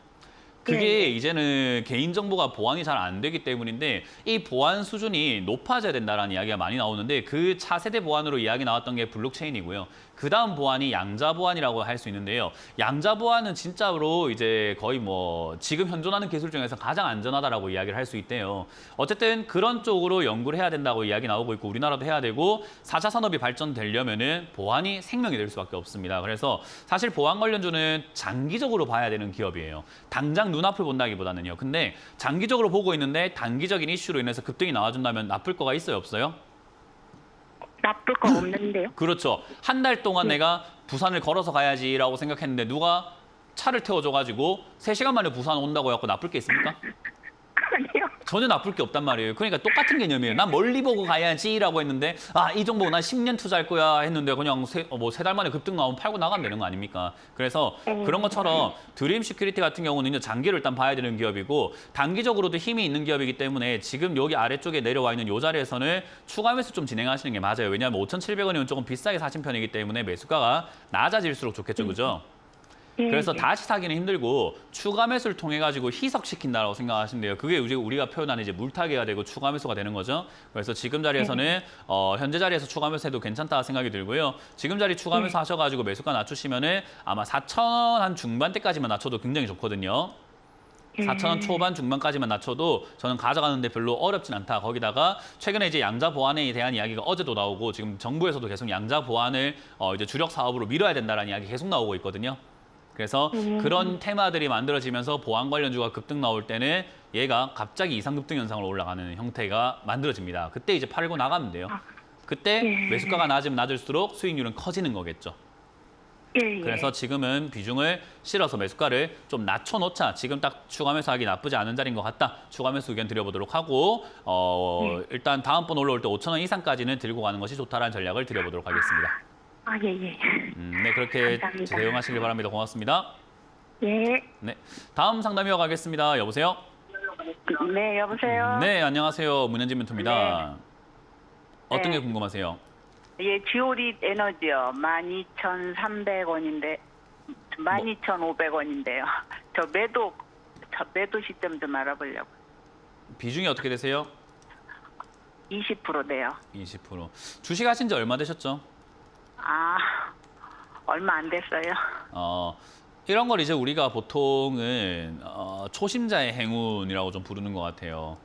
[SPEAKER 1] 그게 이제는 개인정보가 보안이 잘 안 되기 때문인데 이 보안 수준이 높아져야 된다는 이야기가 많이 나오는데 그 차세대 보안으로 이야기 나왔던 게 블록체인이고요. 그 다음 보안이 양자 보안이라고 할 수 있는데요. 양자 보안은 진짜로 이제 거의 뭐 지금 현존하는 기술 중에서 가장 안전하다라고 이야기를 할 수 있대요. 어쨌든 그런 쪽으로 연구를 해야 된다고 이야기 나오고 있고 우리나라도 해야 되고 4차 산업이 발전되려면은 보안이 생명이 될 수밖에 없습니다. 그래서 사실 보안 관련주는 장기적으로 봐야 되는 기업이에요. 당장 눈앞을 본다기보다는요. 근데 장기적으로 보고 있는데 단기적인 이슈로 인해서 급등이 나와준다면 나쁠 거가 있어요, 없어요?
[SPEAKER 5] 나쁠 거 없는데요.
[SPEAKER 1] 그렇죠. 한 달 동안 내가 부산을 걸어서 가야지라고 생각했는데 누가 차를 태워줘가지고 3시간 만에 부산 온다고 해갖고 나쁠 게 있습니까?
[SPEAKER 5] 아니요.
[SPEAKER 1] 전혀 나쁠 게 없단 말이에요. 그러니까 똑같은 개념이에요. 난 멀리 보고 가야지라고 했는데 이 정보 난 10년 투자할 거야 했는데 그냥 3달 만에 급등 나오면 팔고 나가면 되는 거 아닙니까? 그래서 그런 것처럼 드림 시큐리티 같은 경우는 이제 장기를 일단 봐야 되는 기업이고 단기적으로도 힘이 있는 기업이기 때문에 지금 여기 아래쪽에 내려와 있는 이 자리에서는 추가 매수 좀 진행하시는 게 맞아요. 왜냐하면 5,700원이면 조금 비싸게 사신 편이기 때문에 매수가가 낮아질수록 좋겠죠. 그죠? 그래서 다시 사기는 힘들고 추가 매수를 통해 가지고 희석시킨다라고 생각하시면 돼요. 그게 우리가 표현하는 이제 물타기가 되고 추가 매수가 되는 거죠. 그래서 지금 자리에서는 현재 자리에서 추가 매수해도 괜찮다 생각이 들고요. 지금 자리 추가 매수 하셔가지고 매수가 낮추시면은 아마 4,000원 한 중반대까지만 낮춰도 굉장히 좋거든요. 4,000원 초반 중반까지만 낮춰도 저는 가져가는데 별로 어렵진 않다. 거기다가 최근에 이제 양자 보완에 대한 이야기가 어제도 나오고 지금 정부에서도 계속 양자 보완을 이제 주력 사업으로 밀어야 된다라는 이야기 계속 나오고 있거든요. 그래서 그런 테마들이 만들어지면서 보안 관련주가 급등 나올 때는 얘가 갑자기 이상급등 현상으로 올라가는 형태가 만들어집니다. 그때 이제 팔고 나가면 돼요. 그때 매수가가 낮으면 낮을수록 수익률은 커지는 거겠죠. 그래서 지금은 비중을 실어서 매수가를 좀 낮춰놓자. 지금 딱 추가 매수하기 나쁘지 않은 자리인 것 같다. 추가 매수 의견 드려보도록 하고 일단 다음번 올라올 때 5,000원 이상까지는 들고 가는 것이 좋다라는 전략을 드려보도록 하겠습니다.
[SPEAKER 5] 예.
[SPEAKER 1] 네, 그렇게
[SPEAKER 5] 감사합니다.
[SPEAKER 1] 대응하시길 바랍니다. 고맙습니다.
[SPEAKER 5] 예.
[SPEAKER 1] 네, 다음 상담 이어가겠습니다. 여보세요?
[SPEAKER 5] 네, 여보세요?
[SPEAKER 1] 네, 안녕하세요. 문현진 멘토입니다. 어떤
[SPEAKER 5] 네.
[SPEAKER 1] 게 궁금하세요?
[SPEAKER 5] 예, 지오릿 에너지요. 12,300원인데, 12,500원인데요. 저 매도 시점 좀 알아보려고.
[SPEAKER 1] 비중이 어떻게 되세요?
[SPEAKER 5] 20% 돼요.
[SPEAKER 1] 20%. 주식 하신 지 얼마 되셨죠?
[SPEAKER 5] 얼마 안 됐어요.
[SPEAKER 1] 이런 걸 이제 우리가 보통은 초심자의 행운이라고 좀 부르는 것 같아요.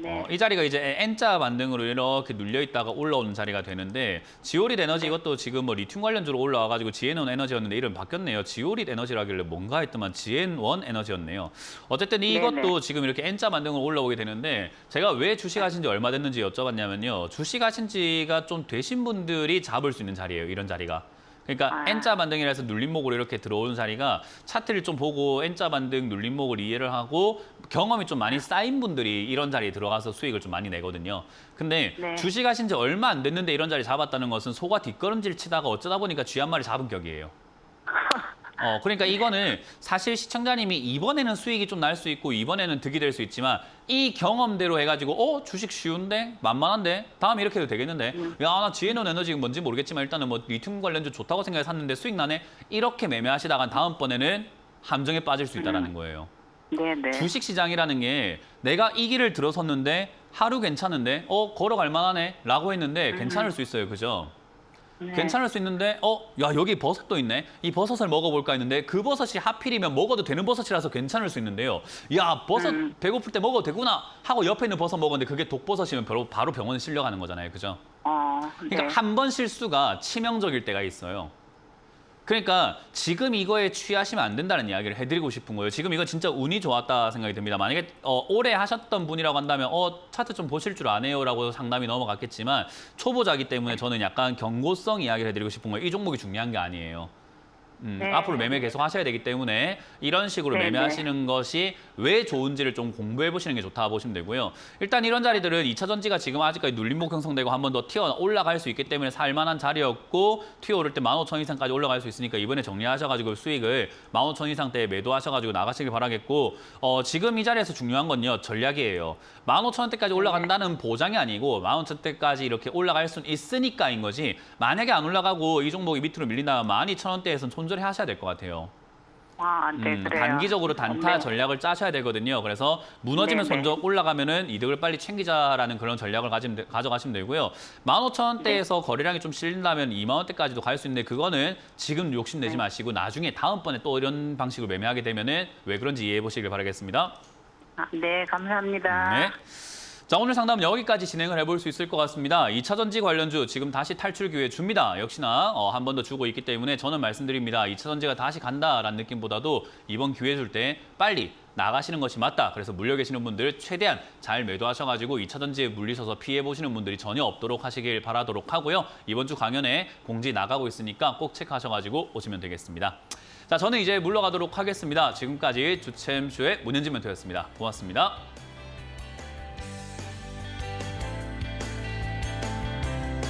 [SPEAKER 5] 네.
[SPEAKER 1] 이 자리가 이제 N자 반등으로 이렇게 눌려 있다가 올라오는 자리가 되는데 지오릿 에너지 이것도 지금 뭐 리튬 관련주로 올라와가지고 지앤원 에너지였는데 이름 바뀌었네요. 지오릿 에너지라길래 뭔가 했더만 지앤원 에너지였네요. 어쨌든 이것도
[SPEAKER 5] 네네.
[SPEAKER 1] 지금 이렇게 N자 반등으로 올라오게 되는데 제가 왜 주식하신 지 얼마 됐는지 여쭤봤냐면요. 주식하신 지가 좀 되신 분들이 잡을 수 있는 자리예요. 이런 자리가. 그러니까 N자 반등이라 해서 눌림목으로 이렇게 들어오는 자리가 차트를 좀 보고 N자 반등 눌림목을 이해를 하고 경험이 좀 많이 쌓인 분들이 이런 자리에 들어가서 수익을 좀 많이 내거든요. 근데
[SPEAKER 5] 네.
[SPEAKER 1] 주식하신 지 얼마 안 됐는데 이런 자리 잡았다는 것은 소가 뒷걸음질 치다가 어쩌다 보니까 쥐 한 마리 잡은 격이에요. 그러니까 이거는 사실 시청자님이 이번에는 수익이 좀 날 수 있고 이번에는 득이 될 수 있지만 이 경험대로 해가지고 주식 쉬운데 만만한데 다음에 이렇게 해도 되겠는데 야 나 지앤원 에너지 뭔지 모르겠지만 일단은 뭐 리튬 관련주 좋다고 생각해 샀는데 수익 나네 이렇게 매매하시다가 다음번에는 함정에 빠질 수 있다는 거예요.
[SPEAKER 5] 네네.
[SPEAKER 1] 주식 시장이라는 게 내가 이 길을 들어섰는데 하루 괜찮은데 걸어갈 만하네 라고 했는데 괜찮을 수 있어요. 그죠?
[SPEAKER 5] 네.
[SPEAKER 1] 괜찮을 수 있는데 야 여기 버섯도 있네. 이 버섯을 먹어볼까 했는데 그 버섯이 하필이면 먹어도 되는 버섯이라서 괜찮을 수 있는데요. 야 버섯 배고플 때 먹어도 되구나 하고 옆에 있는 버섯 먹었는데 그게 독버섯이면 바로 병원에 실려가는 거잖아요. 그죠? 그러니까
[SPEAKER 5] 네.
[SPEAKER 1] 한 번 실수가 치명적일 때가 있어요. 그러니까 지금 이거에 취하시면 안 된다는 이야기를 해드리고 싶은 거예요. 지금 이거 진짜 운이 좋았다 생각이 듭니다. 만약에 오래 하셨던 분이라고 한다면 차트 좀 보실 줄 아네요라고 상담이 넘어갔겠지만 초보자기 때문에 저는 약간 경고성 이야기를 해드리고 싶은 거예요. 이 종목이 중요한 게 아니에요.
[SPEAKER 5] 네.
[SPEAKER 1] 앞으로 매매 계속 하셔야 되기 때문에 이런 식으로
[SPEAKER 5] 네,
[SPEAKER 1] 매매하시는 것이 왜 좋은지를 좀 공부해 보시는 게 좋다 보시면 되고요. 일단 이런 자리들은 2차 전지가 지금 아직까지 눌림목 형성되고 한 번 더 튀어 올라갈 수 있기 때문에 살만한 자리였고 튀어 오를 때 15,000 이상까지 올라갈 수 있으니까 이번에 정리하셔가지고 수익을 15,000 이상대에 매도하셔가지고 나가시길 바라겠고 지금 이 자리에서 중요한 건요. 전략이에요. 15,000원대까지 올라간다는 보장이 아니고 15,000원대까지 이렇게 올라갈 수는 있으니까인 거지 만약에 안 올라가고 이 종목이 밑으로 밀린다면 12,000원대에서는 손절해 하셔야 될 것 같아요.
[SPEAKER 5] 네, 그래요.
[SPEAKER 1] 단기적으로 단타
[SPEAKER 5] 네.
[SPEAKER 1] 전략을 짜셔야 되거든요. 그래서 무너지면
[SPEAKER 5] 네네.
[SPEAKER 1] 먼저 올라가면은 이득을 빨리 챙기자라는 그런 전략을 가져가시면 되고요. 15,000원대에서 거래량이 좀 실린다면 2만 원대까지도 갈 수 있는데 그거는 지금 욕심내지 마시고 나중에 다음번에 또 이런 방식으로 매매하게 되면은 왜 그런지 이해해 보시길 바라겠습니다.
[SPEAKER 5] 네, 감사합니다.
[SPEAKER 1] 네. 자, 오늘 상담은 여기까지 진행을 해볼 수 있을 것 같습니다. 2차 전지 관련주 지금 다시 탈출 기회 줍니다. 역시나 한 번 더 주고 있기 때문에 저는 말씀드립니다. 2차 전지가 다시 간다라는 느낌보다도 이번 기회 줄 때 빨리 나가시는 것이 맞다. 그래서 물려 계시는 분들 최대한 잘 매도하셔가지고 2차 전지에 물리셔서 피해 보시는 분들이 전혀 없도록 하시길 바라도록 하고요. 이번 주 강연에 공지 나가고 있으니까 꼭 체크하셔가지고 오시면 되겠습니다. 자, 저는 이제 물러가도록 하겠습니다. 지금까지 주챔쇼의 문현진 멘토였습니다. 고맙습니다.